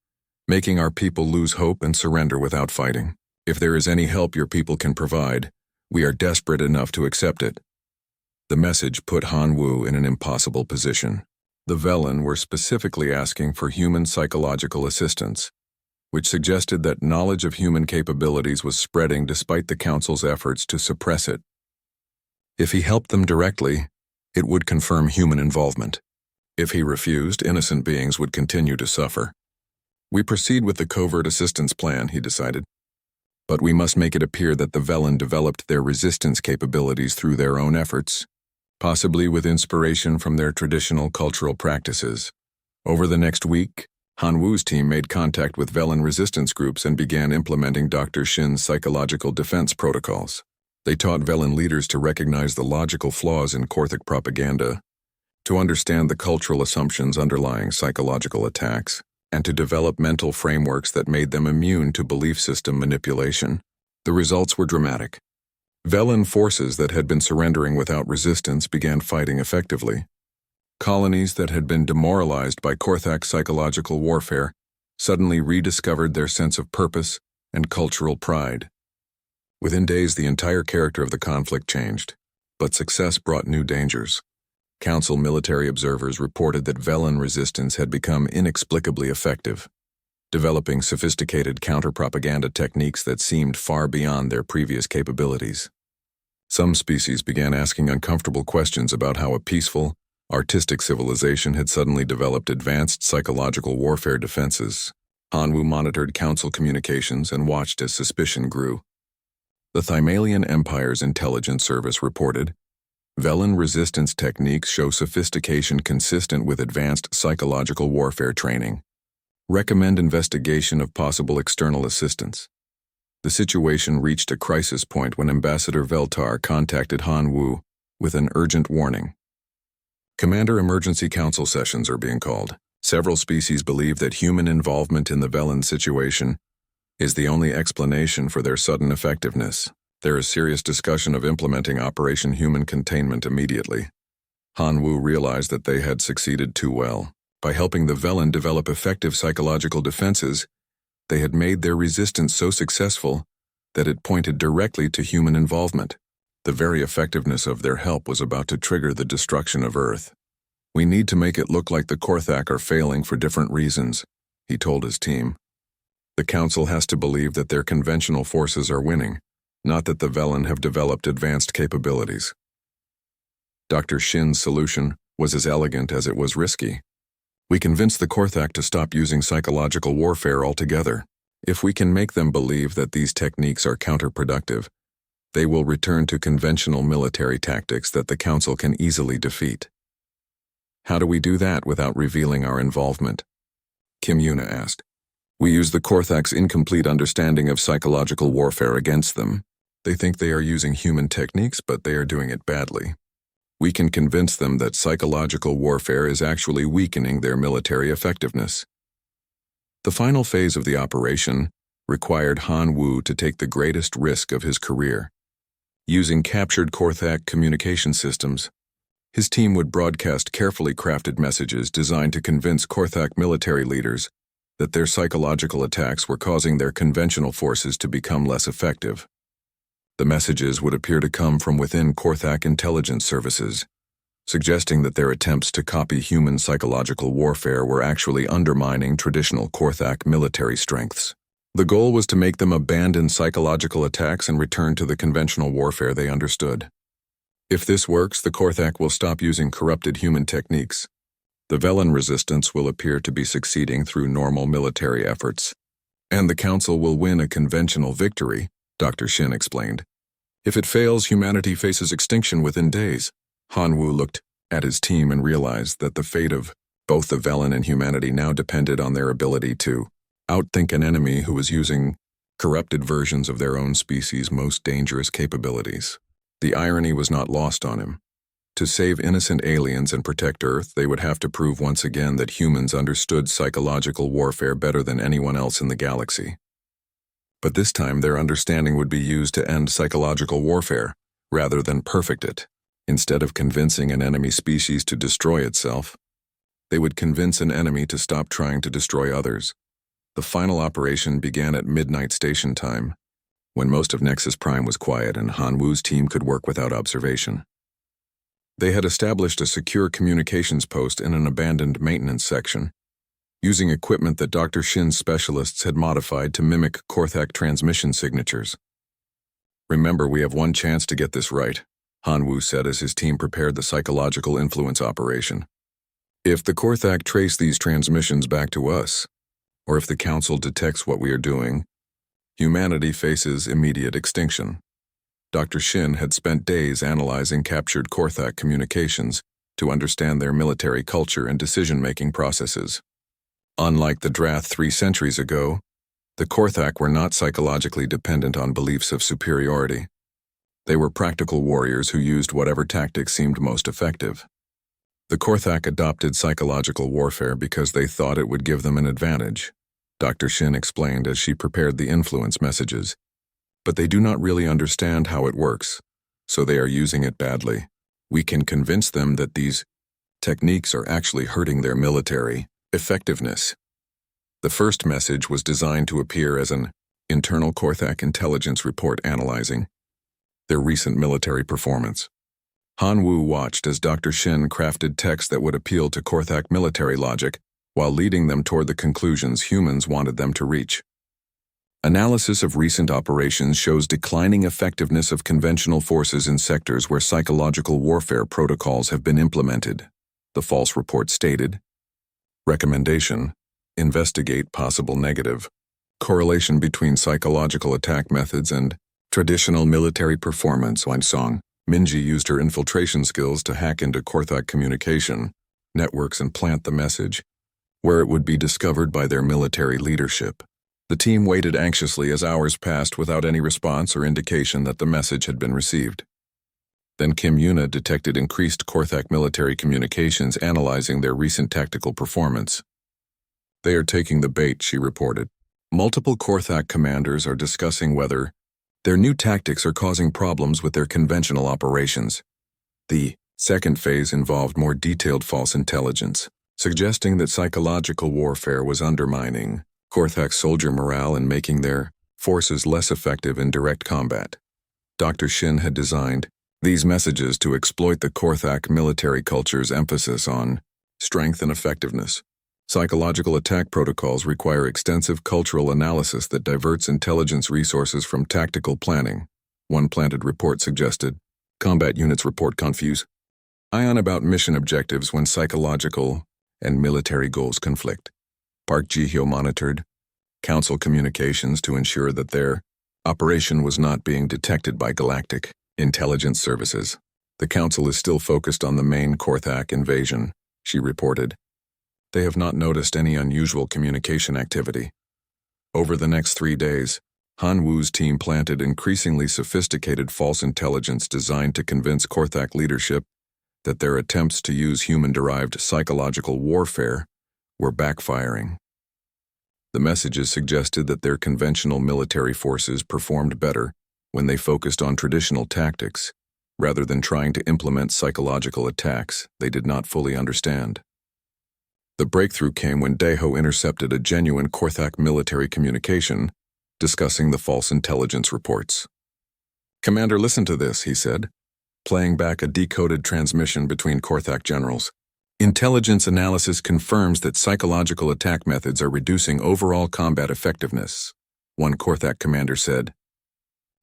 making our people lose hope and surrender without fighting. If there is any help your people can provide, we are desperate enough to accept it. The message put Han Wu in an impossible position. The Velen were specifically asking for human psychological assistance, which suggested that knowledge of human capabilities was spreading despite the Council's efforts to suppress it. If he helped them directly, It would confirm human involvement. If he refused, innocent beings would continue to suffer. We proceed with the covert assistance plan, he decided. But we must make it appear that the Velen developed their resistance capabilities through their own efforts, possibly with inspiration from their traditional cultural practices. Over the next week, Han Wu's team made contact with Velen resistance groups and began implementing Dr. Shin's psychological defense protocols. They taught Velen leaders to recognize the logical flaws in Korthak propaganda, to understand the cultural assumptions underlying psychological attacks, and to develop mental frameworks that made them immune to belief system manipulation. The results were dramatic. Velen forces that had been surrendering without resistance began fighting effectively. Colonies that had been demoralized by Korthak's psychological warfare suddenly rediscovered their sense of purpose and cultural pride. Within days, the entire character of the conflict changed, but success brought new dangers. Council military observers reported that Velen resistance had become inexplicably effective, developing sophisticated counter-propaganda techniques that seemed far beyond their previous capabilities. Some species began asking uncomfortable questions about how a peaceful, artistic civilization had suddenly developed advanced psychological warfare defenses. Han Wu monitored council communications and watched as suspicion grew. The Thymalian Empire's intelligence service reported, Velen resistance techniques show sophistication consistent with advanced psychological warfare training. Recommend investigation of possible external assistance. The situation reached a crisis point when Ambassador Veltar contacted Han Wu with an urgent warning. Commander, emergency council sessions are being called. Several species believe that human involvement in the Velen situation is the only explanation for their sudden effectiveness. There is serious discussion of implementing Operation Human Containment immediately. Han Wu realized that they had succeeded too well. By helping the Velen develop effective psychological defenses, they had made their resistance so successful that it pointed directly to human involvement. The very effectiveness of their help was about to trigger the destruction of Earth. We need to make it look like the Korthak are failing for different reasons, he told his team. The Council has to believe that their conventional forces are winning, not that the Velen have developed advanced capabilities. Dr. Shin's solution was as elegant as it was risky. We convinced the Korthak to stop using psychological warfare altogether. If we can make them believe that these techniques are counterproductive, they will return to conventional military tactics that the Council can easily defeat. How do we do that without revealing our involvement? Kim Yuna asked. We use the Korthak's incomplete understanding of psychological warfare against them. They think they are using human techniques, but they are doing it badly. We can convince them that psychological warfare is actually weakening their military effectiveness. The final phase of the operation required Han Wu to take the greatest risk of his career. Using captured Korthak communication systems, his team would broadcast carefully crafted messages designed to convince Korthak military leaders that their psychological attacks were causing their conventional forces to become less effective. The messages would appear to come from within Korthak intelligence services, suggesting that their attempts to copy human psychological warfare were actually undermining traditional Korthak military strengths. The goal was to make them abandon psychological attacks and return to the conventional warfare they understood. If this works, the Korthak will stop using corrupted human techniques. The Velen resistance will appear to be succeeding through normal military efforts. And the Council will win a conventional victory, Dr. Shin explained. If it fails, humanity faces extinction within days. Han Wu looked at his team and realized that the fate of both the Velen and humanity now depended on their ability to outthink an enemy who was using corrupted versions of their own species' most dangerous capabilities. The irony was not lost on him. To save innocent aliens and protect Earth, they would have to prove once again that humans understood psychological warfare better than anyone else in the galaxy. But this time their understanding would be used to end psychological warfare, rather than perfect it. Instead of convincing an enemy species to destroy itself, they would convince an enemy to stop trying to destroy others. The final operation began at midnight station time, when most of Nexus Prime was quiet and Han Wu's team could work without observation. They had established a secure communications post in an abandoned maintenance section, using equipment that Dr. Shin's specialists had modified to mimic Korthak transmission signatures. Remember, we have one chance to get this right, Han-Woo said as his team prepared the psychological influence operation. If the Korthak trace these transmissions back to us, or if the Council detects what we are doing, humanity faces immediate extinction. Dr. Shin had spent days analyzing captured Korthak communications to understand their military culture and decision-making processes. Unlike the Drath 3 centuries ago, the Korthak were not psychologically dependent on beliefs of superiority. They were practical warriors who used whatever tactics seemed most effective. The Korthak adopted psychological warfare because they thought it would give them an advantage, Dr. Shin explained as she prepared the influence messages. But they do not really understand how it works, so they are using it badly. We can convince them that these techniques are actually hurting their military effectiveness. The first message was designed to appear as an internal Korthak intelligence report analyzing their recent military performance. Han-Woo watched as Dr. Shin crafted text that would appeal to Korthak military logic while leading them toward the conclusions humans wanted them to reach. Analysis of recent operations shows declining effectiveness of conventional forces in sectors where psychological warfare protocols have been implemented, the false report stated. Recommendation: investigate possible negative correlation between psychological attack methods and traditional military performance. Song Minji used her infiltration skills to hack into Korthak communication networks and plant the message where it would be discovered by their military leadership. The team waited anxiously as hours passed without any response or indication that the message had been received. Then Kim Yuna detected increased Korthak military communications analyzing their recent tactical performance. They are taking the bait, she reported. Multiple Korthak commanders are discussing whether their new tactics are causing problems with their conventional operations. The second phase involved more detailed false intelligence, suggesting that psychological warfare was undermining Korthak soldier morale and making their forces less effective in direct combat. Dr. Shin had designed these messages to exploit the Korthak military culture's emphasis on strength and effectiveness. Psychological attack protocols require extensive cultural analysis that diverts intelligence resources from tactical planning. One planted report suggested. Combat units report confuse Ion about mission objectives when psychological and military goals conflict. Park Ji-hyo monitored Council communications to ensure that their operation was not being detected by galactic intelligence services. The Council is still focused on the main Korthak invasion, she reported. They have not noticed any unusual communication activity. Over the next 3 days, Han-Woo's team planted increasingly sophisticated false intelligence designed to convince Korthak leadership that their attempts to use human-derived psychological warfare were backfiring. The messages suggested that their conventional military forces performed better when they focused on traditional tactics, rather than trying to implement psychological attacks they did not fully understand. The breakthrough came when Daeho intercepted a genuine Korthak military communication discussing the false intelligence reports. "Commander, listen to this," he said, playing back a decoded transmission between Korthak generals. "Intelligence analysis confirms that psychological attack methods are reducing overall combat effectiveness," one Korthak commander said.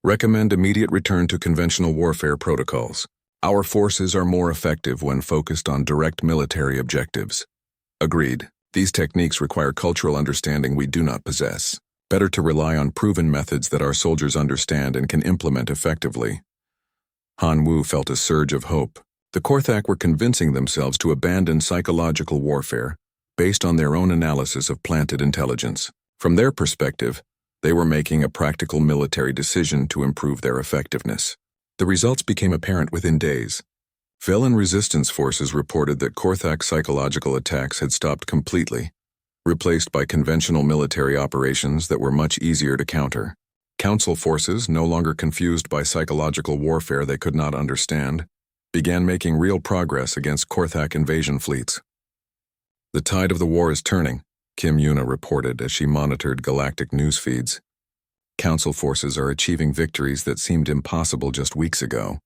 "Recommend immediate return to conventional warfare protocols. Our forces are more effective when focused on direct military objectives." Agreed. These techniques require cultural understanding we do not possess. Better to rely on proven methods that our soldiers understand and can implement effectively. Han-Woo felt a surge of hope. The Korthak were convincing themselves to abandon psychological warfare based on their own analysis of planted intelligence. From their perspective, they were making a practical military decision to improve their effectiveness. The results became apparent within days. Villain resistance forces reported that Korthak psychological attacks had stopped completely, replaced by conventional military operations that were much easier to counter. Council forces, no longer confused by psychological warfare they could not understand, began making real progress against Korthak invasion fleets. "The tide of the war is turning," Kim Yuna reported as she monitored galactic news feeds. Council forces are achieving victories that seemed impossible just weeks ago.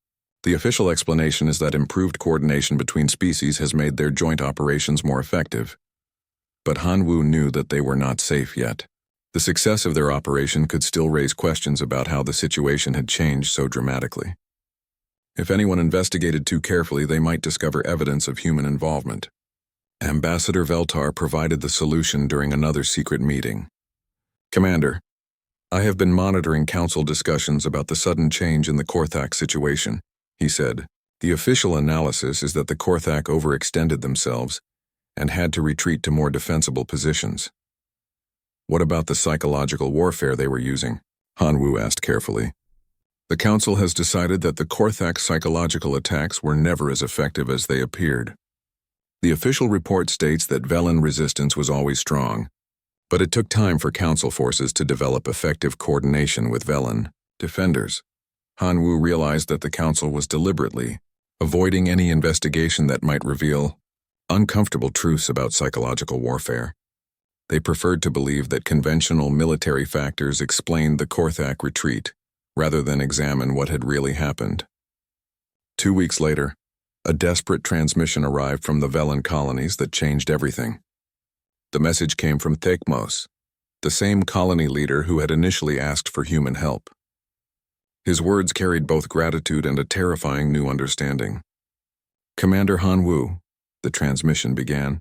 The official explanation is that improved coordination between species has made their joint operations more effective. But Han-Woo knew that they were not safe yet. The success of their operation could still raise questions about how the situation had changed so dramatically. If anyone investigated too carefully, they might discover evidence of human involvement. Ambassador Veltar provided the solution during another secret meeting. Commander, I have been monitoring council discussions about the sudden change in the Korthak situation, he said. The official analysis is that the Korthak overextended themselves and had to retreat to more defensible positions. What about the psychological warfare they were using? Han Wu asked carefully. The council has decided that the Korthak psychological attacks were never as effective as they appeared. The official report states that Velen resistance was always strong, but it took time for council forces to develop effective coordination with Velen defenders. Han Wu realized that the council was deliberately avoiding any investigation that might reveal uncomfortable truths about psychological warfare. They preferred to believe that conventional military factors explained the Korthak retreat, rather than examine what had really happened. 2 weeks later, a desperate transmission arrived from the Velen colonies that changed everything. The message came from Thekmos, the same colony leader who had initially asked for human help. His words carried both gratitude and a terrifying new understanding. Commander Han Wu, the transmission began,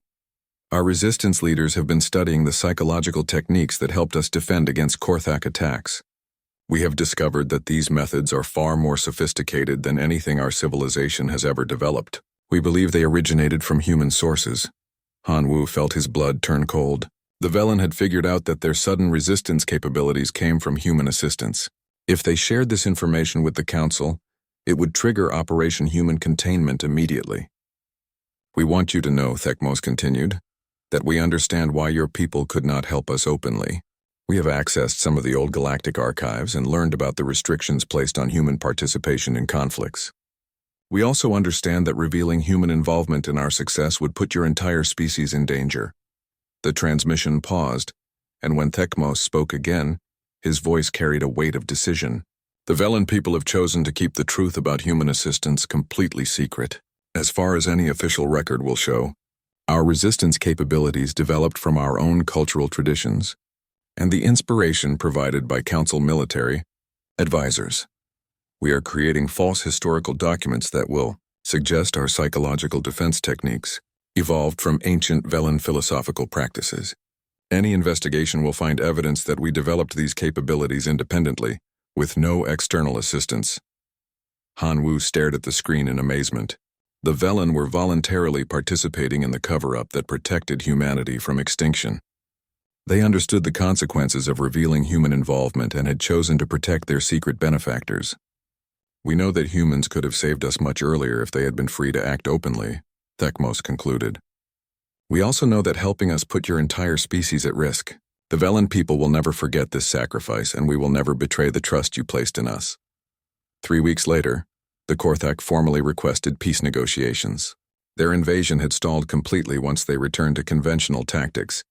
our resistance leaders have been studying the psychological techniques that helped us defend against Korthak attacks. We have discovered that these methods are far more sophisticated than anything our civilization has ever developed. We believe they originated from human sources. Han Wu felt his blood turn cold. The Velen had figured out that their sudden resistance capabilities came from human assistance. If they shared this information with the Council, it would trigger Operation Human Containment immediately. We want you to know, Thekmos continued, that we understand why your people could not help us openly. We have accessed some of the old galactic archives and learned about the restrictions placed on human participation in conflicts. We also understand that revealing human involvement in our success would put your entire species in danger. The transmission paused, and when Thekmos spoke again, his voice carried a weight of decision. The Velen people have chosen to keep the truth about human assistance completely secret. As far as any official record will show, our resistance capabilities developed from our own cultural traditions and the inspiration provided by Council military advisors. We are creating false historical documents that will suggest our psychological defense techniques evolved from ancient Velen philosophical practices. Any investigation will find evidence that we developed these capabilities independently, with no external assistance. Han Wu stared at the screen in amazement. The Velen were voluntarily participating in the cover-up that protected humanity from extinction. They understood the consequences of revealing human involvement and had chosen to protect their secret benefactors. We know that humans could have saved us much earlier if they had been free to act openly, Thekmos concluded. We also know that helping us put your entire species at risk. The Velen people will never forget this sacrifice, and we will never betray the trust you placed in us. 3 weeks later, the Korthak formally requested peace negotiations. Their invasion had stalled completely once they returned to conventional tactics,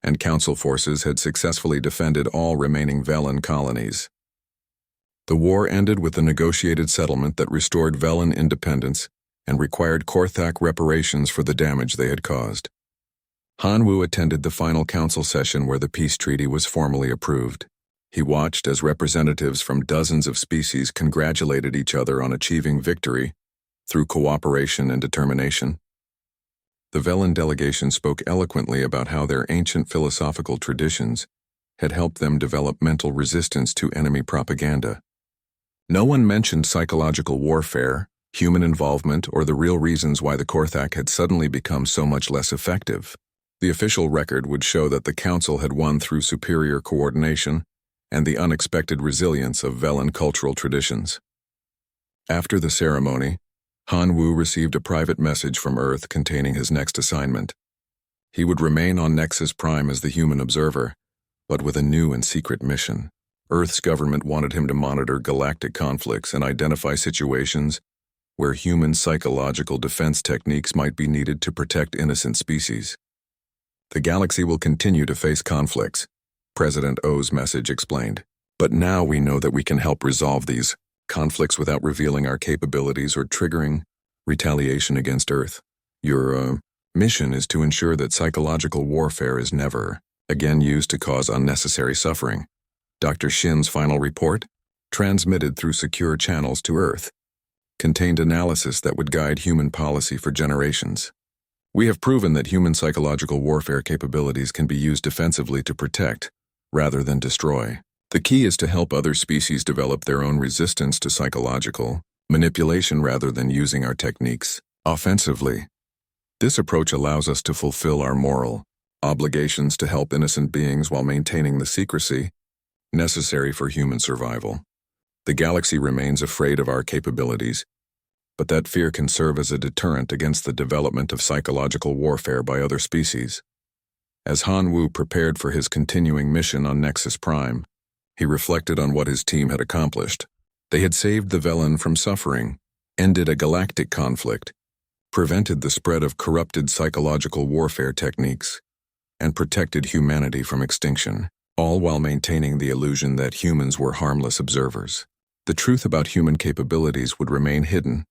and Council forces had successfully defended all remaining Velen colonies. The war ended with a negotiated settlement that restored Velen independence and required Korthak reparations for the damage they had caused. Han Wu attended the final council session where the peace treaty was formally approved. He watched as representatives from dozens of species congratulated each other on achieving victory through cooperation and determination. The Velen delegation spoke eloquently about how their ancient philosophical traditions had helped them develop mental resistance to enemy propaganda. No one mentioned psychological warfare, human involvement, or the real reasons why the Korthak had suddenly become so much less effective. The official record would show that the Council had won through superior coordination and the unexpected resilience of Velen cultural traditions. After the ceremony, Han Wu received a private message from Earth containing his next assignment. He would remain on Nexus Prime as the human observer, but with a new and secret mission. Earth's government wanted him to monitor galactic conflicts and identify situations where human psychological defense techniques might be needed to protect innocent species. The galaxy will continue to face conflicts, President O's message explained. But now we know that we can help resolve these conflicts without revealing our capabilities or triggering retaliation against Earth. Your mission is to ensure that psychological warfare is never again used to cause unnecessary suffering. Dr. Shin's final report, transmitted through secure channels to Earth. contained analysis that would guide human policy for generations. We have proven that human psychological warfare capabilities can be used defensively to protect, rather than destroy. The key is to help other species develop their own resistance to psychological manipulation rather than using our techniques offensively. This approach allows us to fulfill our moral obligations to help innocent beings while maintaining the secrecy necessary for human survival. The galaxy remains afraid of our capabilities, but that fear can serve as a deterrent against the development of psychological warfare by other species. As Han Wu prepared for his continuing mission on Nexus Prime, he reflected on what his team had accomplished. They had saved the Velen from suffering, ended a galactic conflict, prevented the spread of corrupted psychological warfare techniques, and protected humanity from extinction, all while maintaining the illusion that humans were harmless observers. The truth about human capabilities would remain hidden,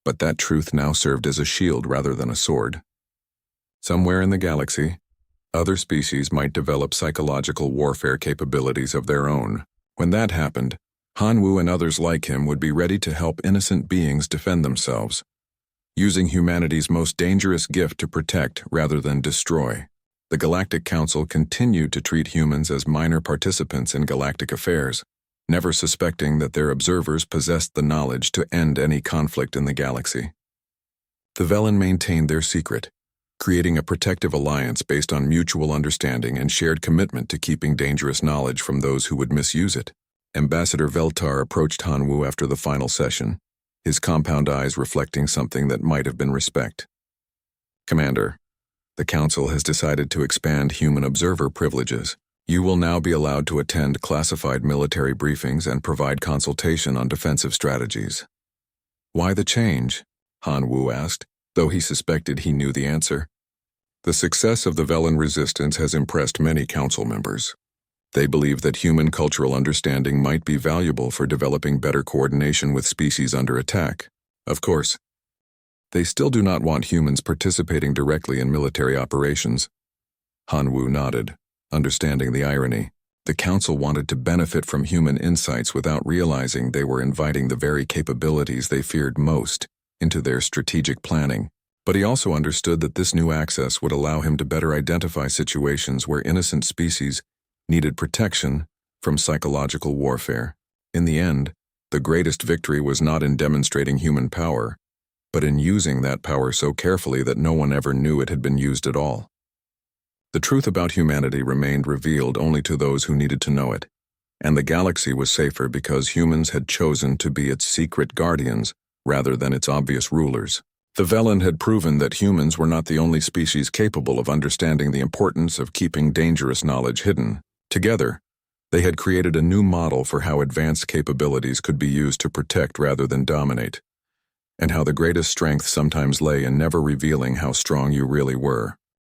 but that truth now served as a shield rather than a sword. Somewhere in the galaxy, other species might develop psychological warfare capabilities of their own. When that happened, Han Wu and others like him would be ready to help innocent beings defend themselves, using humanity's most dangerous gift to protect rather than destroy. The Galactic Council continued to treat humans as minor participants in galactic affairs, never suspecting that their observers possessed the knowledge to end any conflict in the galaxy. The Velen maintained their secret, creating a protective alliance based on mutual understanding and shared commitment to keeping dangerous knowledge from those who would misuse it. Ambassador Veltar approached Han Wu after the final session, his compound eyes reflecting something that might have been respect. "Commander, the Council has decided to expand human observer privileges. You will now be allowed to attend classified military briefings and provide consultation on defensive strategies." "Why the change?" Han Wu asked, though he suspected he knew the answer. The success of the Velen resistance has impressed many council members. They believe that human cultural understanding might be valuable for developing better coordination with species under attack. Of course, they still do not want humans participating directly in military operations. Han Wu nodded, understanding the irony. The Council wanted to benefit from human insights without realizing they were inviting the very capabilities they feared most into their strategic planning. But he also understood that this new access would allow him to better identify situations where innocent species needed protection from psychological warfare. In the end, the greatest victory was not in demonstrating human power, but in using that power so carefully that no one ever knew it had been used at all. The truth about humanity remained revealed only to those who needed to know it, and the galaxy was safer because humans had chosen to be its secret guardians rather than its obvious rulers. The Velen had proven that humans were not the only species capable of understanding the importance of keeping dangerous knowledge hidden. Together, they had created a new model for how advanced capabilities could be used to protect rather than dominate, and how the greatest strength sometimes lay in never revealing how strong you really were.